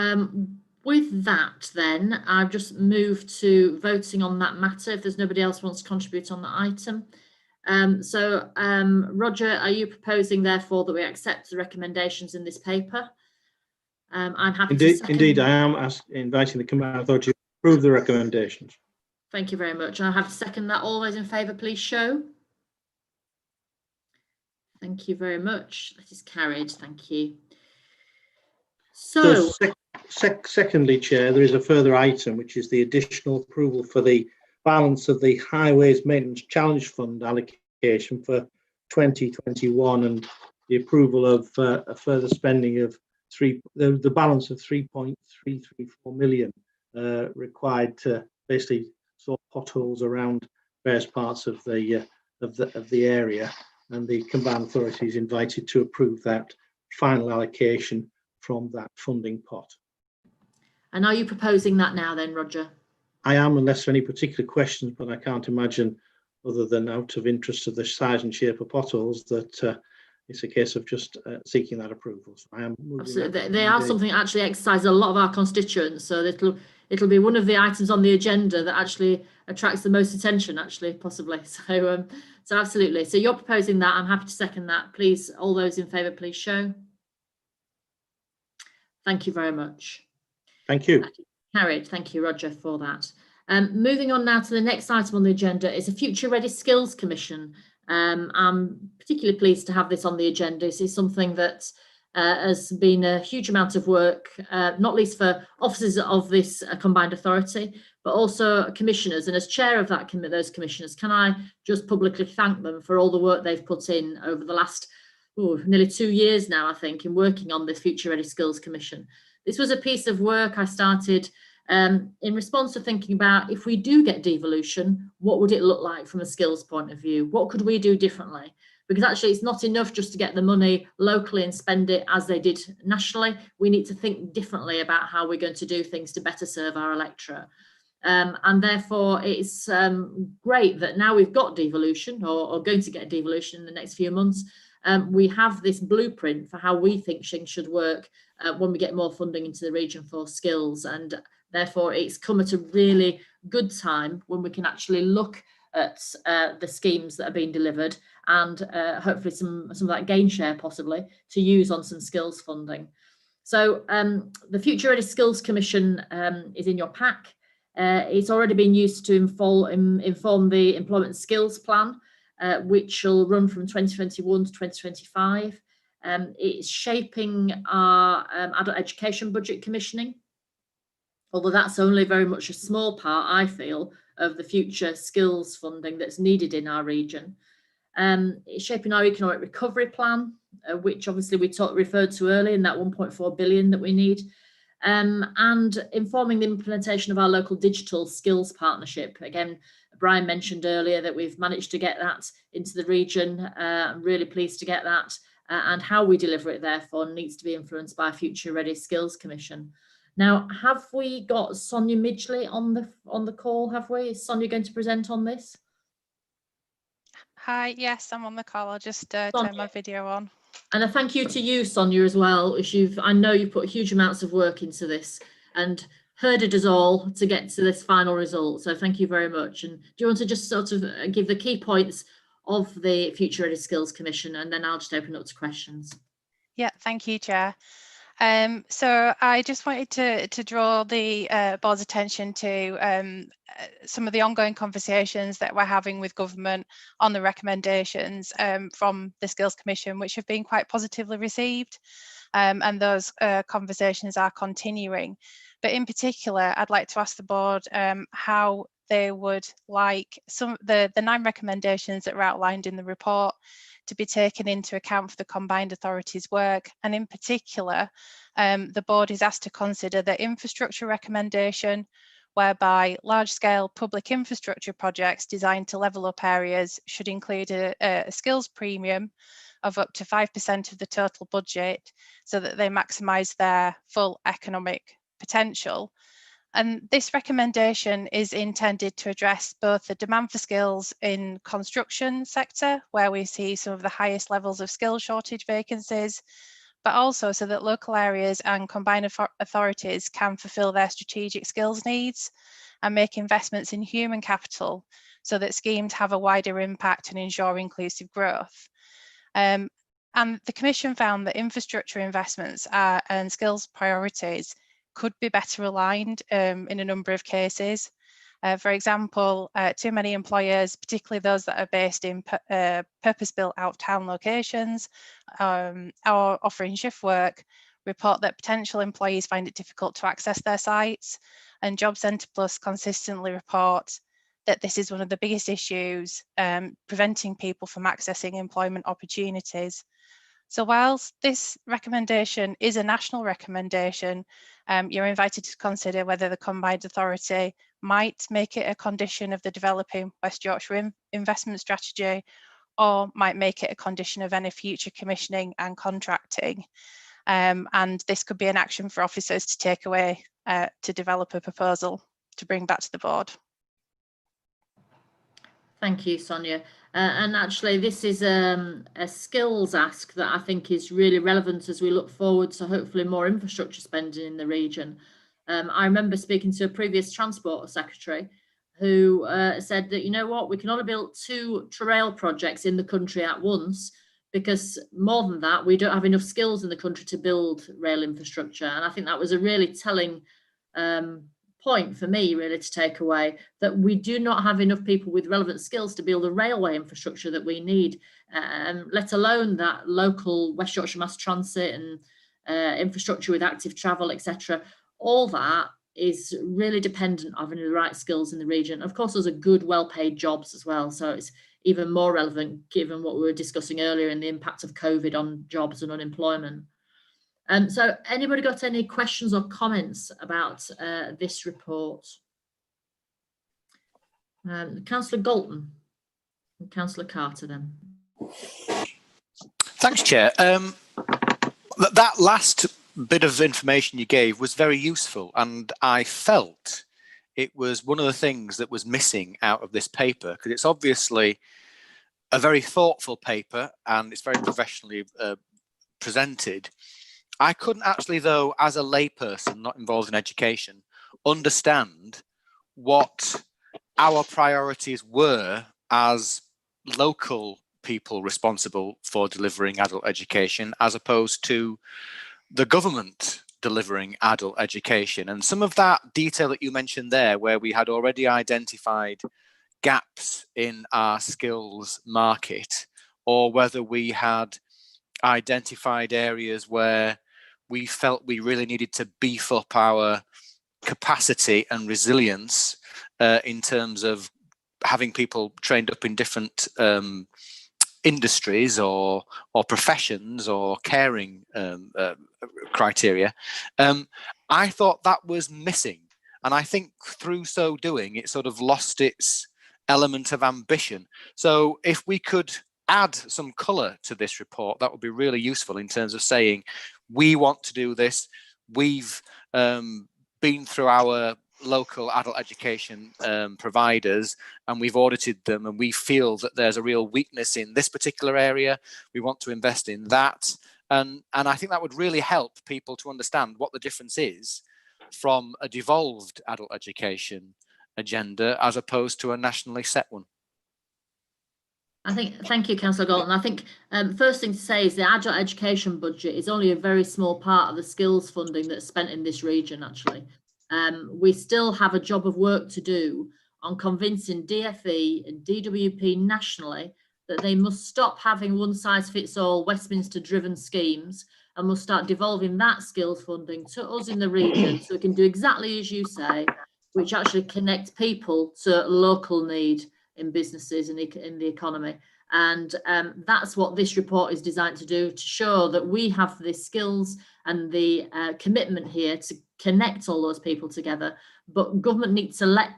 with that, then, I've just moved to voting on that matter, if there's nobody else wants to contribute on the item. Roger, are you proposing, therefore, that we accept the recommendations in this paper? I'm happy to second. Indeed, I am inviting the Combined Authority to approve the recommendations. Thank you very much. I have to second that. All those in favour, please show. Thank you very much. That is carried. Thank you. So secondly, Chair, there is a further item, which is the additional approval for the balance of the Highways Maintenance Challenge Fund allocation for 2021 and the approval of a further spending of the balance of 3.334 million required to basically sort potholes around various parts of the area, and the Combined Authority is invited to approve that final allocation from that funding pot. And are you proposing that now then, Roger? I am, unless there are any particular questions, but I can't imagine, other than out of interest of the size and shape of potholes, that it's a case of just seeking that approval. So I am absolutely. They are something that actually exercise a lot of our constituents, so it'll be one of the items on the agenda that actually attracts the most attention, actually, possibly. So absolutely. So you're proposing that. I'm happy to second that. Please, all those in favour, please show. Thank you very much. Thank you. Carried. Thank you, Roger, for that. Moving on now to the next item on the agenda is a Future Ready Skills Commission. I'm particularly pleased to have this on the agenda. This is something that has been a huge amount of work, not least for officers of this combined authority, but also commissioners. And as chair of those commissioners, can I just publicly thank them for all the work they've put in over the last nearly 2 years now, I think, in working on this Future Ready Skills Commission. This was a piece of work I started in response to thinking about, if we do get devolution, what would it look like from a skills point of view? What could we do differently? Because actually it's not enough just to get the money locally and spend it as they did nationally. We need to think differently about how we're going to do things to better serve our electorate. And therefore it's great that now we've got devolution, or going to get devolution in the next few months. We have this blueprint for how we think things should work when we get more funding into the region for skills, and therefore it's come at a really good time when we can actually look at the schemes that are being delivered, and hopefully some of that gain share possibly to use on some skills funding. So the Future Ready Skills Commission is in your pack. It's already been used to inform the Employment Skills Plan, which will run from 2021 to 2025. It's shaping our adult education budget commissioning, although that's only very much a small part, I feel, of the future skills funding that's needed in our region. It's shaping our economic recovery plan, which obviously we referred to earlier in that 1.4 billion that we need. And informing the implementation of our local digital skills partnership. Again, Brian mentioned earlier that we've managed to get that into the region. I'm really pleased to get that, and how we deliver it therefore needs to be influenced by Future Ready Skills Commission. Now, have we got Sonia Midgley on the call, have we? Is Sonia going to present on this? Hi, yes, I'm on the call. I'll just turn my video on. And a thank you to you, Sonia, as well, as I know you've put huge amounts of work into this and herded us all to get to this final result. So thank you very much. And do you want to just sort of give the key points of the Future Ready Skills Commission, and then I'll just open up to questions. Yeah, thank you, Chair. So I just wanted to draw the board's attention to some of the ongoing conversations that we're having with government on the recommendations from the Skills Commission, which have been quite positively received, and those conversations are continuing. But in particular, I'd like to ask the board how they would like the 9 recommendations that were outlined in the report to be taken into account for the combined authorities' work. And in particular, the board is asked to consider the infrastructure recommendation, whereby large-scale public infrastructure projects designed to level up areas should include a skills premium of up to 5% of the total budget, so that they maximise their full economic potential. And this recommendation is intended to address both the demand for skills in construction sector, where we see some of the highest levels of skill shortage vacancies, but also so that local areas and combined authorities can fulfil their strategic skills needs and make investments in human capital so that schemes have a wider impact and ensure inclusive growth. And the Commission found that infrastructure investments and skills priorities could be better aligned in a number of cases. For example, too many employers, particularly those that are based in purpose-built out-of-town locations or offering shift work, report that potential employees find it difficult to access their sites, and Job Centre Plus consistently report that this is one of the biggest issues preventing people from accessing employment opportunities. So whilst this recommendation is a national recommendation, you're invited to consider whether the combined authority might make it a condition of the developing West Yorkshire investment strategy, or might make it a condition of any future commissioning and contracting. And this could be an action for officers to take away to develop a proposal to bring back to the board. Thank you, Sonia. And actually, this is a skills ask that I think is really relevant as we look forward to hopefully more infrastructure spending in the region. I remember speaking to a previous Transport Secretary who said that, you know what, we can only build 2 rail projects in the country at once, because more than that, we don't have enough skills in the country to build rail infrastructure. And I think that was a really telling point for me, really, to take away, that we do not have enough people with relevant skills to build the railway infrastructure that we need, let alone that local West Yorkshire mass transit and infrastructure with active travel, etc. All that is really dependent on having the right skills in the region. Of course, those are good, well-paid jobs as well. So even more relevant given what we were discussing earlier and the impact of COVID on jobs and unemployment. So anybody got any questions or comments about this report? Councillor Galton and Councillor Carter then. Thanks, Chair. That last bit of information you gave was very useful, and I felt it was one of the things that was missing out of this paper, because it's obviously a very thoughtful paper and it's very professionally presented. I couldn't actually, though, as a layperson not involved in education, understand what our priorities were as local people responsible for delivering adult education, as opposed to the government delivering adult education. And some of that detail that you mentioned there, where we had already identified gaps in our skills market, or whether we had identified areas where we felt we really needed to beef up our capacity and resilience in terms of having people trained up in different industries or professions or caring criteria. I thought that was missing, and I think through so doing it sort of lost its element of ambition. So if we could add some colour to this report, that would be really useful in terms of saying we want to do this. We've been through our local adult education providers and we've audited them, and we feel that there's a real weakness in this particular area. We want to invest in that, and I think that would really help people to understand what the difference is from a devolved adult education agenda as opposed to a nationally set one. Thank you, Councillor Galton. I think first thing to say is the adult education budget is only a very small part of the skills funding that's spent in this region, actually. We still have a job of work to do on convincing DFE and DWP nationally that they must stop having one-size-fits-all Westminster-driven schemes and must start devolving that skills funding to us in the region, so we can do exactly as you say, which actually connects people to local need in businesses and in the economy. And that's what this report is designed to do, to show that we have the skills and the commitment here to connect all those people together, but government needs to let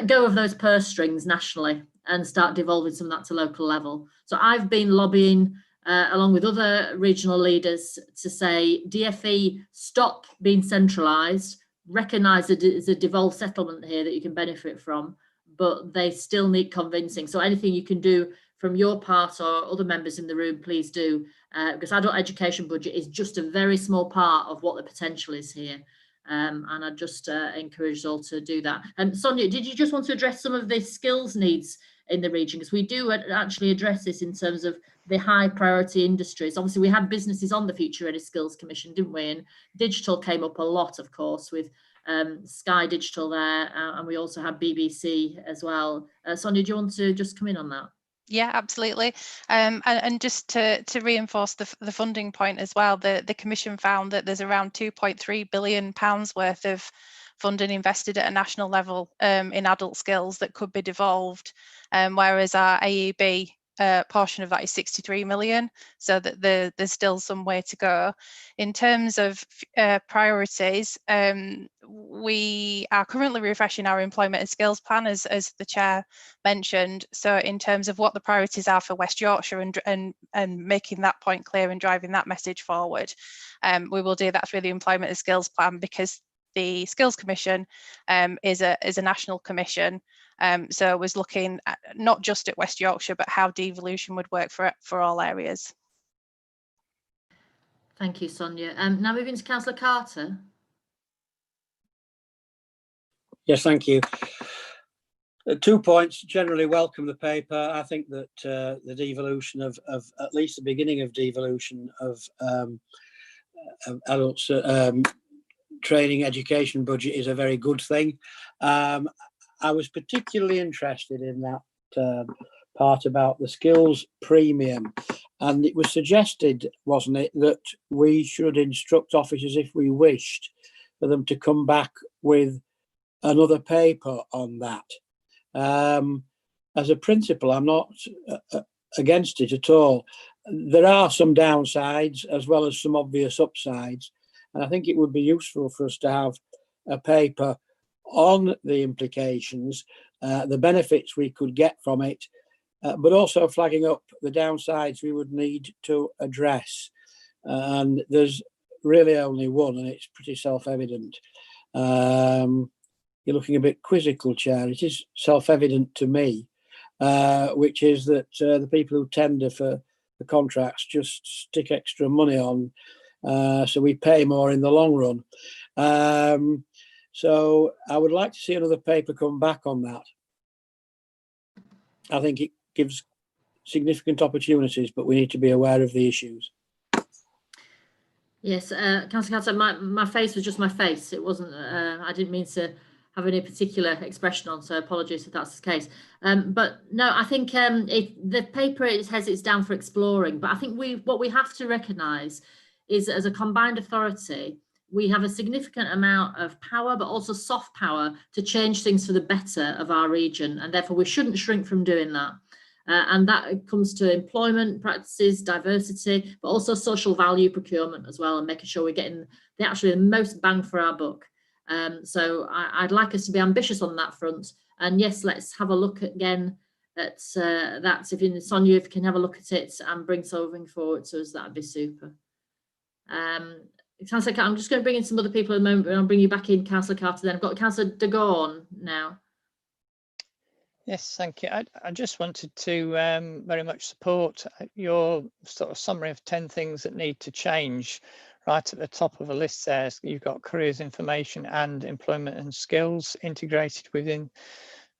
go of those purse strings nationally and start devolving some of that to local level. So I've been lobbying along with other regional leaders to say DFE stop being centralised, recognise that it's a devolved settlement here that you can benefit from, but they still need convincing. So anything you can do from your part or other members in the room, please do, because adult education budget is just a very small part of what the potential is here. And I just encourage us all to do that. And Sonia, did you just want to address some of the skills needs in the region? Because we do actually address this in terms of the high priority industries. Obviously, we had businesses on the Future Ready Skills Commission, didn't we? And digital came up a lot, of course, with Sky Digital there, and we also had BBC as well. Sonia, do you want to just come in on that? Yeah, absolutely. And just to reinforce the funding point as well, the Commission found that there's around £2.3 billion worth of funding invested at a national level in adult skills that could be devolved, whereas our AEB portion of that is 63 million, so that there's still some way to go. In terms of priorities, we are currently refreshing our employment and skills plan, as the chair mentioned. So in terms of what the priorities are for West Yorkshire and making that point clear and driving that message forward, we will do that through the employment and skills plan, because the Skills Commission is a national commission. So I was looking at not just at West Yorkshire, but how devolution would work for all areas. Thank you, Sonia. Now moving to Councillor Carter. Yes, thank you. 2 points. Generally welcome the paper. I think that the devolution of at least the beginning of devolution of adults training education budget is a very good thing. I was particularly interested in that part about the skills premium, and it was suggested, wasn't it, that we should instruct officers, if we wished, for them to come back with another paper on that. as a principle, I'm not against it at all. There are some downsides as well as some obvious upsides, and I think it would be useful for us to have a paper on the implications, the benefits we could get from it, but also flagging up the downsides we would need to address. And there's really only one, and it's pretty self-evident. You're looking a bit quizzical, Chair. It is self-evident to me, which is that the people who tender for the contracts just stick extra money on, so we pay more in the long run. So I would like to see another paper come back on that. I think it gives significant opportunities, but we need to be aware of the issues. Yes, Councillor, my face was just my face. It wasn't, I didn't mean to have any particular expression on, so apologies if that's the case. But no, I think the paper, it has it's down for exploring, but I think what we have to recognise is, as a combined authority, we have a significant amount of power, but also soft power to change things for the better of our region, and therefore we shouldn't shrink from doing that. And that comes to employment practices, diversity, but also social value procurement as well, and making sure we're getting the most bang for our buck. So I'd like us to be ambitious on that front. And yes, let's have a look again at that. If Sonia, if you can have a look at it and bring something forward to us, that'd be super. Councillor, I'm just going to bring in some other people at the moment, and I'll bring you back in, Councillor Carter. Then I've got Councillor de Gorn now. Yes, thank you. I just wanted to very much support your sort of summary of 10 things that need to change. Right at the top of the list there, you've got careers, information and employment and skills integrated within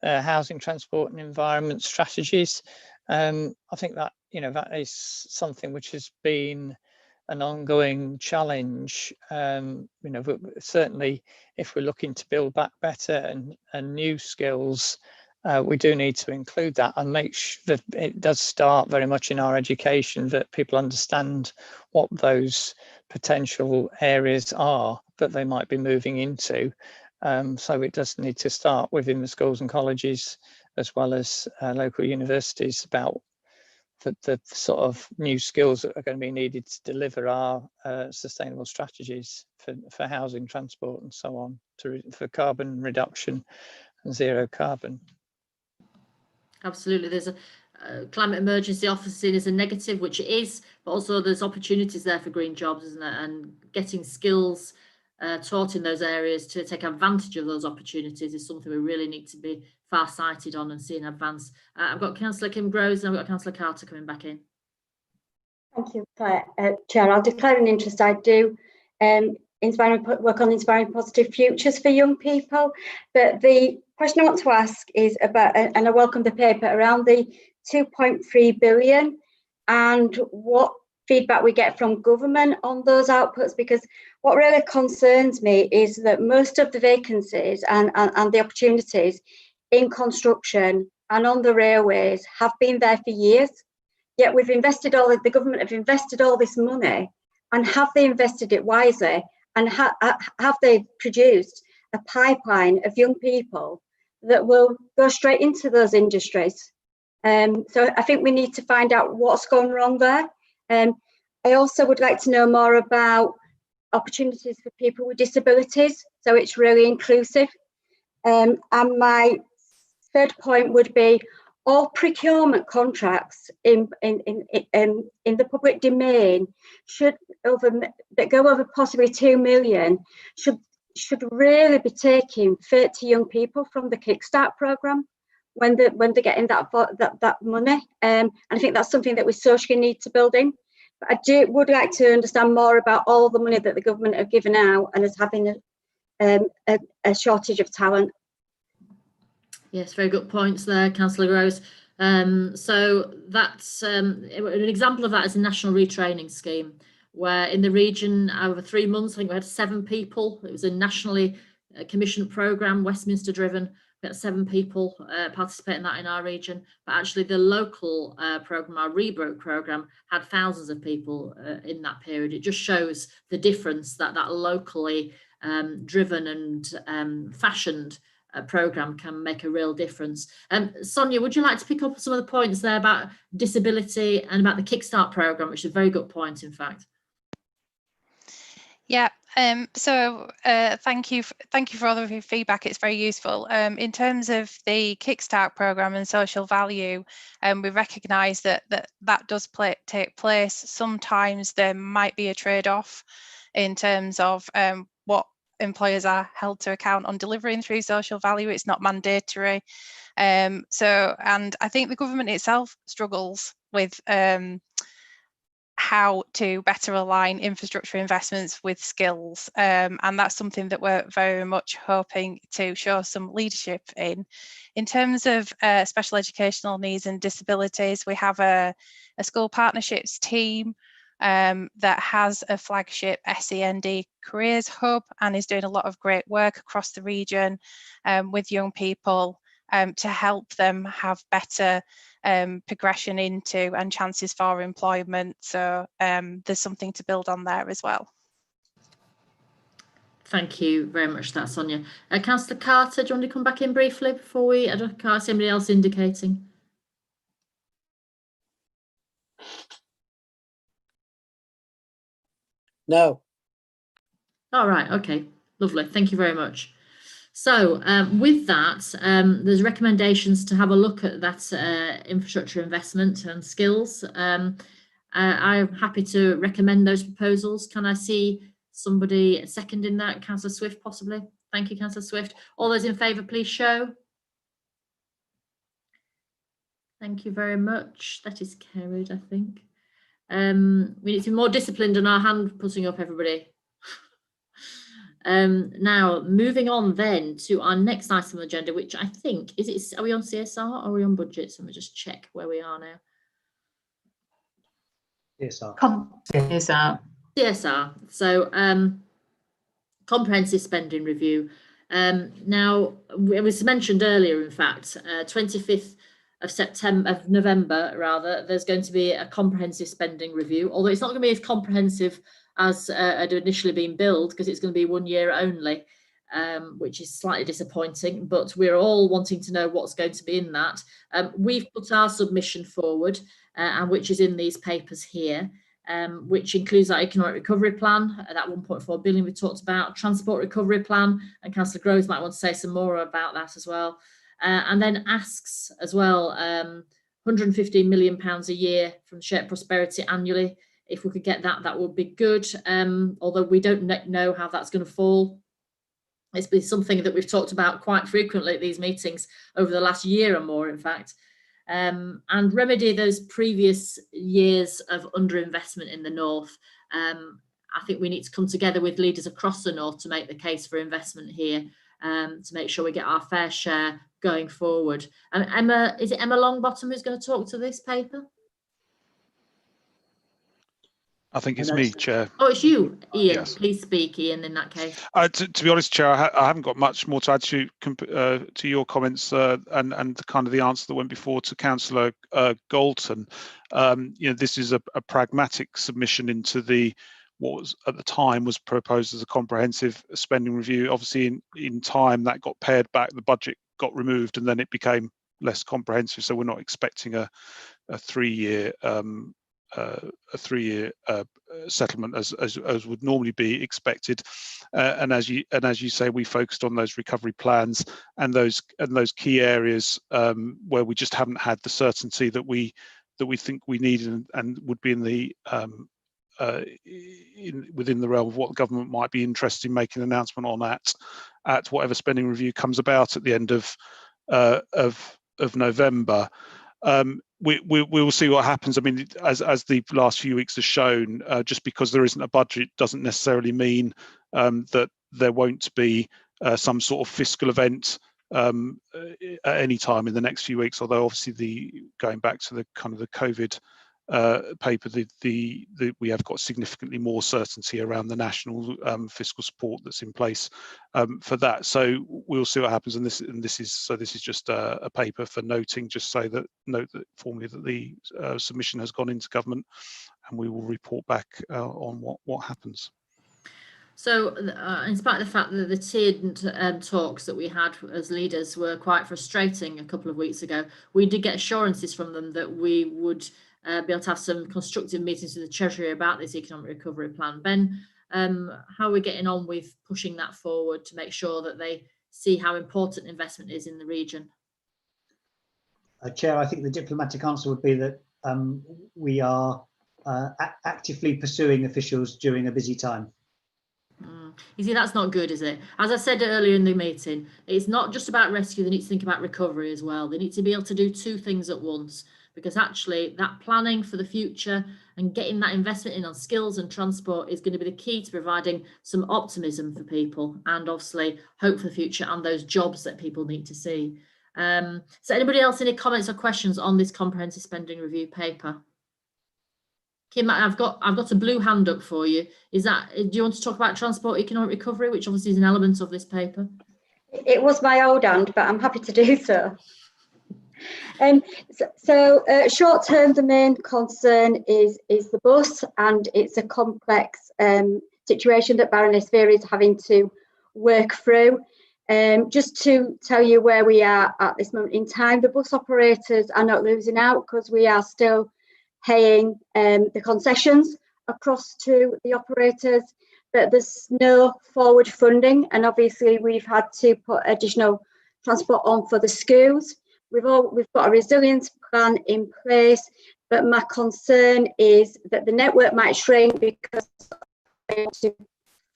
housing, transport and environment strategies. I think that, that is something which has been an ongoing challenge. Certainly if we're looking to build back better and new skills, we do need to include that and make sure that it does start very much in our education, that people understand what those potential areas are that they might be moving into. So it does need to start within the schools and colleges as well as local universities about the sort of new skills that are going to be needed to deliver our sustainable strategies for housing, transport and so on, for carbon reduction and zero carbon. Absolutely. There's a climate emergency officer seen as a negative, which it is, but also there's opportunities there for green jobs, isn't it? And getting skills taught in those areas to take advantage of those opportunities is something we really need to be far-sighted on and see in advance. I've got Councillor Kim Groves and I've got Councillor Carter coming back in. Thank you, Chair. I'll declare an interest. I do work on inspiring positive futures for young people. But the question I want to ask is about, and I welcome the paper, around the 2.3 billion and what feedback we get from government on those outputs, because what really concerns me is that most of the vacancies and the opportunities in construction and on the railways have been there for years, yet we've invested the government have invested all this money, and have they invested it wisely, and have they produced a pipeline of young people that will go straight into those industries? So I think we need to find out what's gone wrong there. I also would like to know more about opportunities for people with disabilities, so it's really inclusive. And my third point would be all procurement contracts in the public domain that go over possibly 2 million should really be taking 30 young people from the Kickstart programme when they're getting that money. And I think that's something that we socially need to build in. But I would like to understand more about all the money that the government have given out and is having a shortage of talent. Yes, very good points there, Councillor Groves. So that's an example of that is a national retraining scheme, where in the region over 3 months, I think we had 7 people. It was a nationally commissioned programme, Westminster driven. We had 7 people participate in that in our region, but actually the local programme, our Rebroke programme, had thousands of people in that period. It just shows the difference that locally driven and fashioned programme can make a real difference. Sonia, would you like to pick up some of the points there about disability and about the Kickstart programme, which is a very good point, in fact? Yeah, thank you for all of your feedback. It's very useful. In terms of the Kickstart programme and social value, we recognise that does take place. Sometimes there might be a trade-off in terms of what employers are held to account on delivering through social value. It's not mandatory. And I think the government itself struggles with how to better align infrastructure investments with skills, and that's something that we're very much hoping to show some leadership in. In terms of special educational needs and disabilities, we have a school partnerships team that has a flagship SEND careers hub and is doing a lot of great work across the region with young people to help them have better progression into and chances for employment. So there's something to build on there as well. Thank you very much for that, Sonia. Councillor Carter, do you want to come back in briefly before we, I can't see anybody else indicating. No. All right, okay, lovely, thank you very much. So with that, there's recommendations to have a look at that infrastructure investment and skills. I'm happy to recommend those proposals. Can I see somebody seconding that? Councillor Swift, possibly. Thank you, Councillor Swift. All those in favour, please show. Thank you very much. That is carried, I think. We need to be more disciplined in our hand putting up, everybody. Now, moving on then to our next item on the agenda, which I think, are we on CSR or are we on budgets? Let me just check where we are now. CSR. CSR. So, comprehensive spending review. Now, it was mentioned earlier, in fact, 25th of November, rather, there's going to be a comprehensive spending review, although it's not going to be as comprehensive as had initially been billed, because it's going to be 1 year only, which is slightly disappointing, but we're all wanting to know what's going to be in that. We've put our submission forward, and which is in these papers here, which includes our economic recovery plan, that 1.4 billion we talked about, transport recovery plan, and Councillor Groves might want to say some more about that as well. And then asks as well, £115 million a year from shared prosperity annually. If we could get that, that would be good. Although we don't know how that's going to fall. It's been something that we've talked about quite frequently at these meetings over the last year or more, in fact. And remedy those previous years of underinvestment in the north. I think we need to come together with leaders across the north to make the case for investment here, to make sure we get our fair share going forward. And Emma, is it Emma Longbottom who's going to talk to this paper? I think it's me, Chair. Oh, it's you, Ian. Yes. Please speak, Ian, in that case. To be honest, Chair, I haven't got much more to add to your comments and kind of the answer that went before to Councillor Galton. This is a pragmatic submission into what was at the time was proposed as a comprehensive spending review. Obviously, in time that got pared back, the budget got removed, and then it became less comprehensive. So we're not expecting a 3-year settlement as would normally be expected, and as you say, we focused on those recovery plans and those key areas where we just haven't had the certainty that we think we need and would be in the within the realm of what the government might be interested in making an announcement on at whatever spending review comes about at the end of November. We will see what happens. I mean, as the last few weeks have shown, just because there isn't a budget doesn't necessarily mean that there won't be some sort of fiscal event at any time in the next few weeks. Although obviously, going back to the kind of the COVID paper, we have got significantly more certainty around the national fiscal support that's in place for that. So we'll see what happens. And this is just a paper for noting, just so that note that formally that the submission has gone into government, and we will report back on what happens. So, in spite of the fact that the tiered talks that we had as leaders were quite frustrating a couple of weeks ago, we did get assurances from them that we would be able to have some constructive meetings with the Treasury about this economic recovery plan. Ben, how are we getting on with pushing that forward to make sure that they see how important investment is in the region? Chair, I think the diplomatic answer would be that we are actively pursuing officials during a busy time. You see, that's not good, is it? As I said earlier in the meeting, it's not just about rescue, they need to think about recovery as well. They need to be able to do two things at once, because actually that planning for the future and getting that investment in on skills and transport is going to be the key to providing some optimism for people and obviously hope for the future and those jobs that people need to see. So anybody else, any comments or questions on this comprehensive spending review paper? Kim, I've got a blue hand up for you. Is that, do you want to talk about transport economic recovery, which obviously is an element of this paper? It was my old hand, but I'm happy to do so. Short term, the main concern is the bus, and it's a complex situation that Baroness Vera is having to work through. Just to tell you where we are at this moment in time, the bus operators are not losing out because we are still paying the concessions across to the operators, but there's no forward funding, and obviously we've had to put additional transport on for the schools. We've got a resilience plan in place, but my concern is that the network might shrink because they want to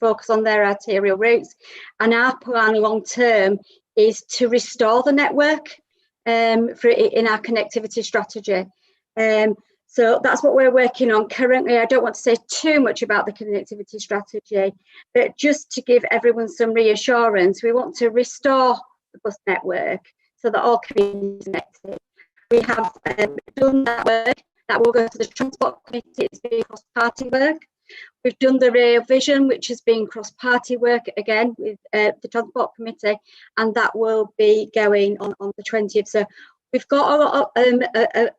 focus on their arterial routes, and our plan long term is to restore the network in our connectivity strategy. So that's what we're working on currently. I don't want to say too much about the connectivity strategy, but just to give everyone some reassurance, we want to restore the bus network so that all communities are connected. We have done that work. That will go to the Transport Committee. It's been cross-party work. We've done the Rail Vision, which has been cross-party work again with the Transport Committee, and that will be going on the 20th. So we've got a lot of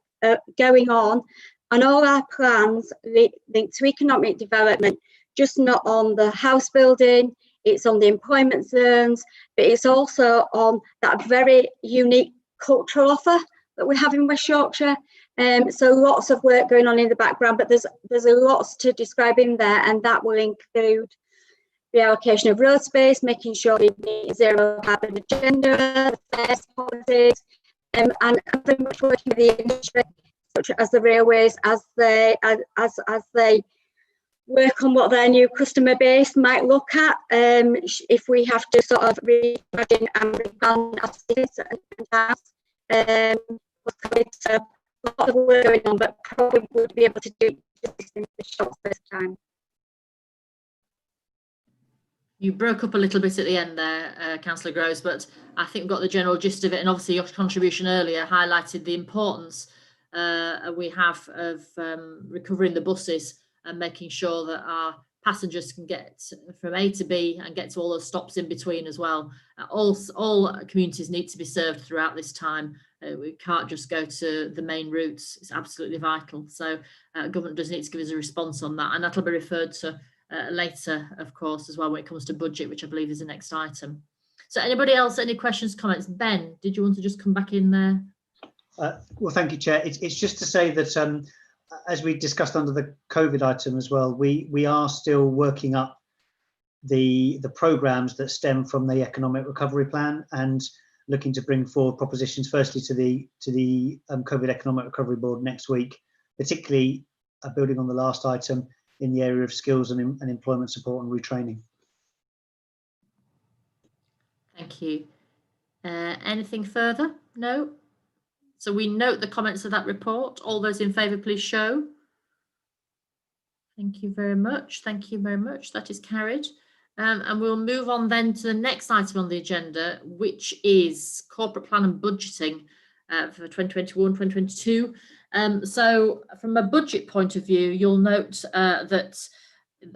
going on, and all our plans linked to economic development, just not on the house building, it's on the employment zones, but it's also on that very unique cultural offer that we have in West Yorkshire. So lots of work going on in the background, but there's a lots to describe in there, and that will include the allocation of road space, making sure we meet zero carbon agenda, fares policies, and very much working with the industry, such as the railways, as they work on what their new customer base might look at. If we have to sort of reimagine and replan our cities and towns, so a lot of work going on, but probably would be able to do this in a short space of time. You broke up a little bit at the end there, Councillor Groves, but I think we've got the general gist of it, and obviously your contribution earlier highlighted the importance we have of recovering the buses and making sure that our passengers can get from A to B and get to all those stops in between as well. All communities need to be served throughout this time. We can't just go to the main routes. It's absolutely vital. So government does need to give us a response on that, and that'll be referred to later, of course, as well when it comes to budget, which I believe is the next item. So anybody else, any questions, comments? Ben, did you want to just come back in there? Well, thank you, Chair. It's just to say that as we discussed under the COVID item as well, we are still working up the programmes that stem from the economic recovery plan and looking to bring forward propositions firstly to the COVID Economic Recovery Board next week, particularly building on the last item in the area of skills and employment support and retraining. Thank you. Anything further? No? So we note the comments of that report. All those in favour, please show. Thank you very much. Thank you very much. That is carried. And we'll move on then to the next item on the agenda, which is corporate plan and budgeting for 2021-2022. So from a budget point of view, you'll note that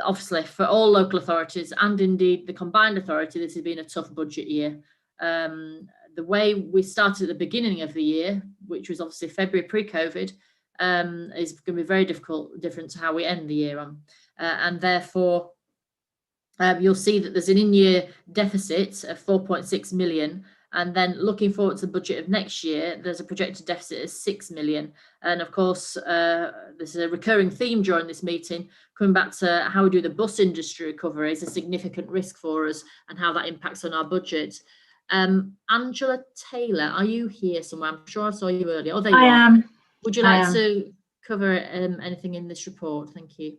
obviously for all local authorities and indeed the combined authority, this has been a tough budget year. The way we started at the beginning of the year, which was obviously February pre-COVID, is going to be very different to how we end the year on. And therefore, you'll see that there's an in-year deficit of 4.6 million. And then looking forward to the budget of next year, there's a projected deficit of 6 million. And of course, there's a recurring theme during this meeting, coming back to how we do the bus industry recovery is a significant risk for us and how that impacts on our budget. Angela Taylor, are you here somewhere? I'm sure I saw you earlier. Oh, there you are. I am. Would you like to cover anything in this report? Thank you.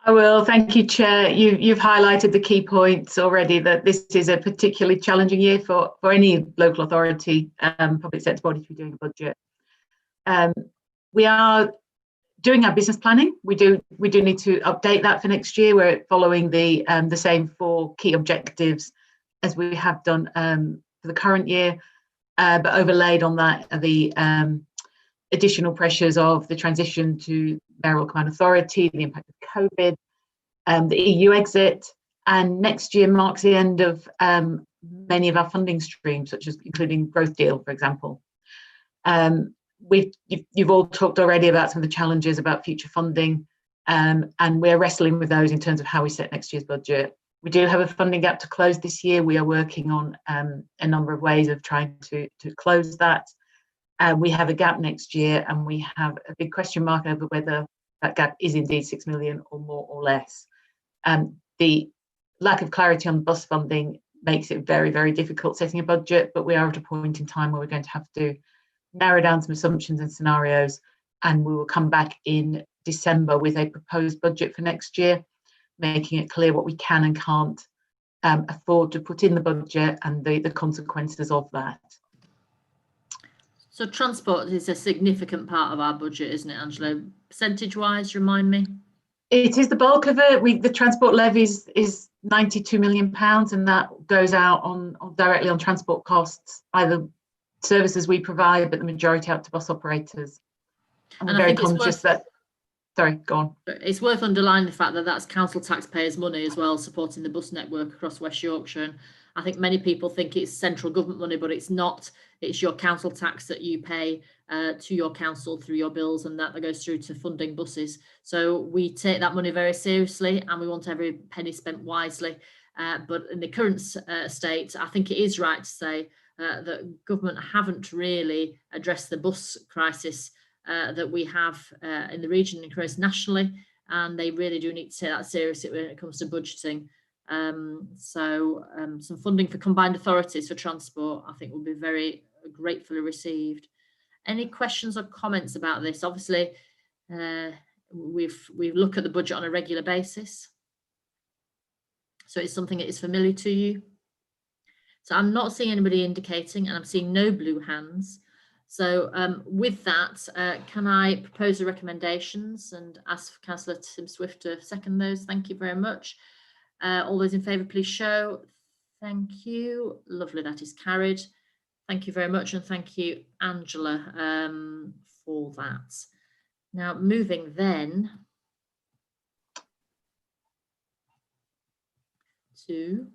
I will. Thank you, Chair. You've highlighted the key points already, that this is a particularly challenging year for any local authority, public sector body to be doing a budget. We are doing our business planning. We do need to update that for next year. We're following the same 4 key objectives as we have done for the current year, but overlaid on that are the additional pressures of the transition to mayoral command authority, the impact of COVID, the EU exit, and next year marks the end of many of our funding streams, such as including growth deal, for example. You've all talked already about some of the challenges about future funding, and we're wrestling with those in terms of how we set next year's budget. We do have a funding gap to close this year. We are working on a number of ways of trying to close that. We have a gap next year, and we have a big question mark over whether that gap is indeed 6 million or more or less. The lack of clarity on bus funding makes it very, very difficult setting a budget, but we are at a point in time where we're going to have to narrow down some assumptions and scenarios, and we will come back in December with a proposed budget for next year, making it clear what we can and can't afford to put in the budget and the consequences of that. So transport is a significant part of our budget, isn't it, Angela? Percentage-wise, remind me. It is the bulk of it. The transport levy is £92 million, and that goes out on directly on transport costs, either services we provide, but the majority out to bus operators. And we're very conscious that. Sorry, go on. It's worth underlining the fact that that's council taxpayers' money as well, supporting the bus network across West Yorkshire. And I think many people think it's central government money, but it's not. It's your council tax that you pay to your council through your bills, and that goes through to funding buses. So we take that money very seriously, and we want every penny spent wisely. But in the current state, I think it is right to say that government haven't really addressed the bus crisis that we have in the region and across nationally, and they really do need to take that seriously when it comes to budgeting. Some funding for combined authorities for transport, I think, will be very gratefully received. Any questions or comments about this? Obviously, we look at the budget on a regular basis, so it's something that is familiar to you. So I'm not seeing anybody indicating, and I'm seeing no blue hands. So with that, can I propose the recommendations and ask for Councillor Tim Swift to second those? Thank you very much. All those in favour, please show. Thank you. Lovely, that is carried. Thank you very much, and thank you, Angela, for that. Now, moving then to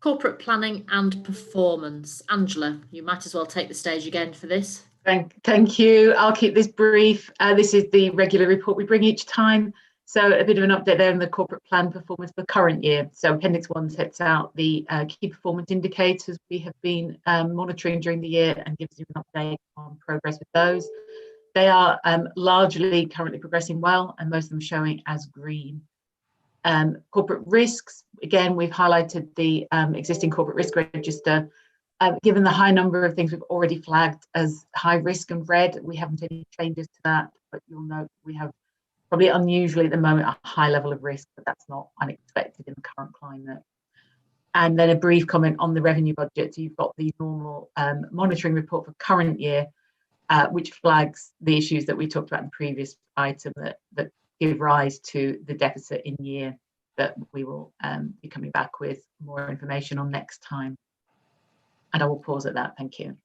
corporate planning and performance. Angela, you might as well take the stage again for this. Thank you. I'll keep this brief. This is the regular report we bring each time. So a bit of an update there on the corporate plan performance for the current year. So Appendix 1 sets out the key performance indicators we have been monitoring during the year and gives you an update on progress with those. They are largely currently progressing well, and most of them showing as green. Corporate risks, again, we've highlighted the existing corporate risk register. Given the high number of things we've already flagged as high risk and red, we haven't any changes to that, but you'll note we have probably unusually at the moment a high level of risk, but that's not unexpected in the current climate. And then a brief comment on the revenue budget. So you've got the normal monitoring report for current year, which flags the issues that we talked about in the previous item that give rise to the deficit in year that we will be coming back with more information on next time. And I will pause at that. Thank you.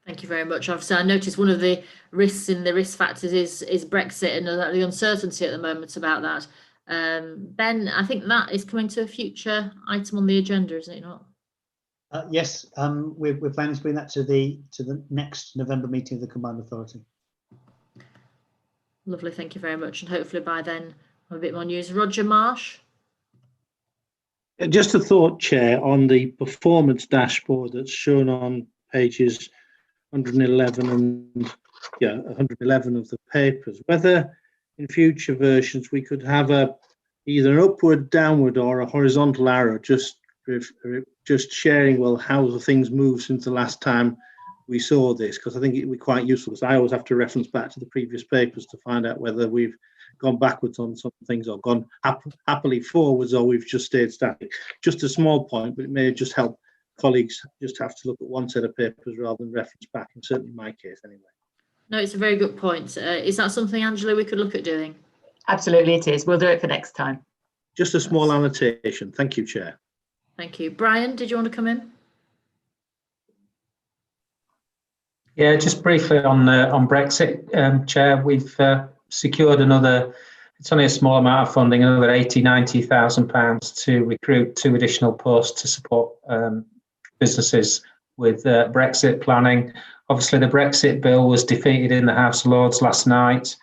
Thank you very much. Obviously, I noticed one of the risks in the risk factors is Brexit and the uncertainty at the moment about that. Ben, I think that is coming to a future item on the agenda, isn't it not? Yes, we're planning to bring that to the next November meeting of the Combined Authority. Lovely, thank you very much, and hopefully by then we'll have a bit more news. Roger Marsh. Just a thought, Chair, on the performance dashboard that's shown on pages 111 and 111 of the papers. Whether in future versions we could have either an upward, downward, or a horizontal arrow, just sharing how the things moved since the last time we saw this, because I think it would be quite useful, because I always have to reference back to the previous papers to find out whether we've gone backwards on some things or gone happily forwards, or we've just stayed static. Just a small point, but it may just help colleagues just have to look at one set of papers rather than reference back, and certainly in my case anyway. No, it's a very good point. Is that something, Angela, we could look at doing? Absolutely, it is. We'll do it for next time. Just a small annotation. Thank you, Chair. Thank you. Brian, did you want to come in? Yeah, just briefly on Brexit, Chair, we've secured another, it's only a small amount of funding, another £90,000 to recruit 2 additional posts to support businesses with Brexit planning. Obviously, the Brexit Bill was defeated in the House of Lords last night.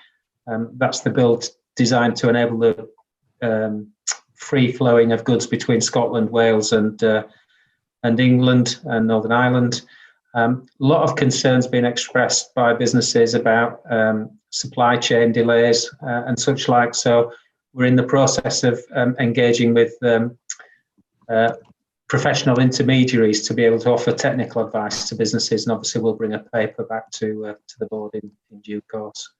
That's the bill designed to enable the free flowing of goods between Scotland, Wales and England and Northern Ireland. A lot of concerns being expressed by businesses about supply chain delays and such like. So we're in the process of engaging with professional intermediaries to be able to offer technical advice to businesses, and obviously we'll bring a paper back to the board in due course.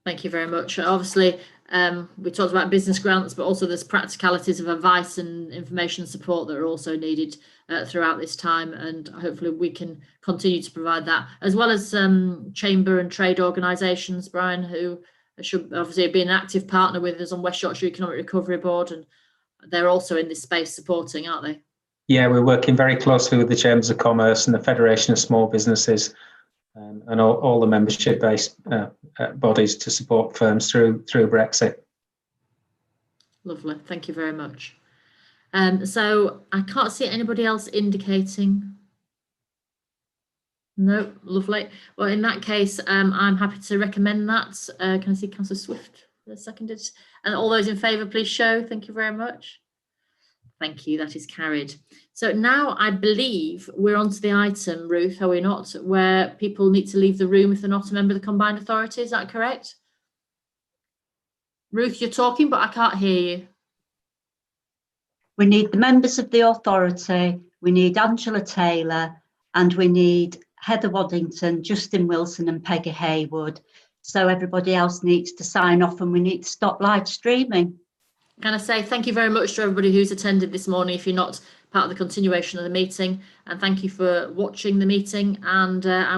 Thank you very much. Obviously, we talked about business grants, but also there's practicalities of advice and information support that are also needed throughout this time, and hopefully we can continue to provide that, as well as chamber and trade organisations, Brian, who should obviously be an active partner with us on West Yorkshire Economic Recovery Board, and they're also in this space supporting, aren't they? Yeah, we're working very closely with the Chambers of Commerce and the Federation of Small Businesses and all the membership-based bodies to support firms through Brexit. Lovely, thank you very much. So I can't see anybody else indicating. No, lovely. Well, in that case, I'm happy to recommend that. Can I see Councillor Swift seconded? And all those in favour, please show. Thank you very much. Thank you, that is carried. So now I believe we're on to the item, Ruth, are we not, where people need to leave the room if they're not a member of the Combined Authority, is that correct? Ruth, you're talking, but I can't hear you. We need the members of the authority, we need Angela Taylor, and we need Heather Waddington, Justin Wilson and Peggy Haywood. So everybody else needs to sign off and we need to stop live streaming. Can I say thank you very much to everybody who's attended this morning if you're not part of the continuation of the meeting, and thank you for watching the meeting, and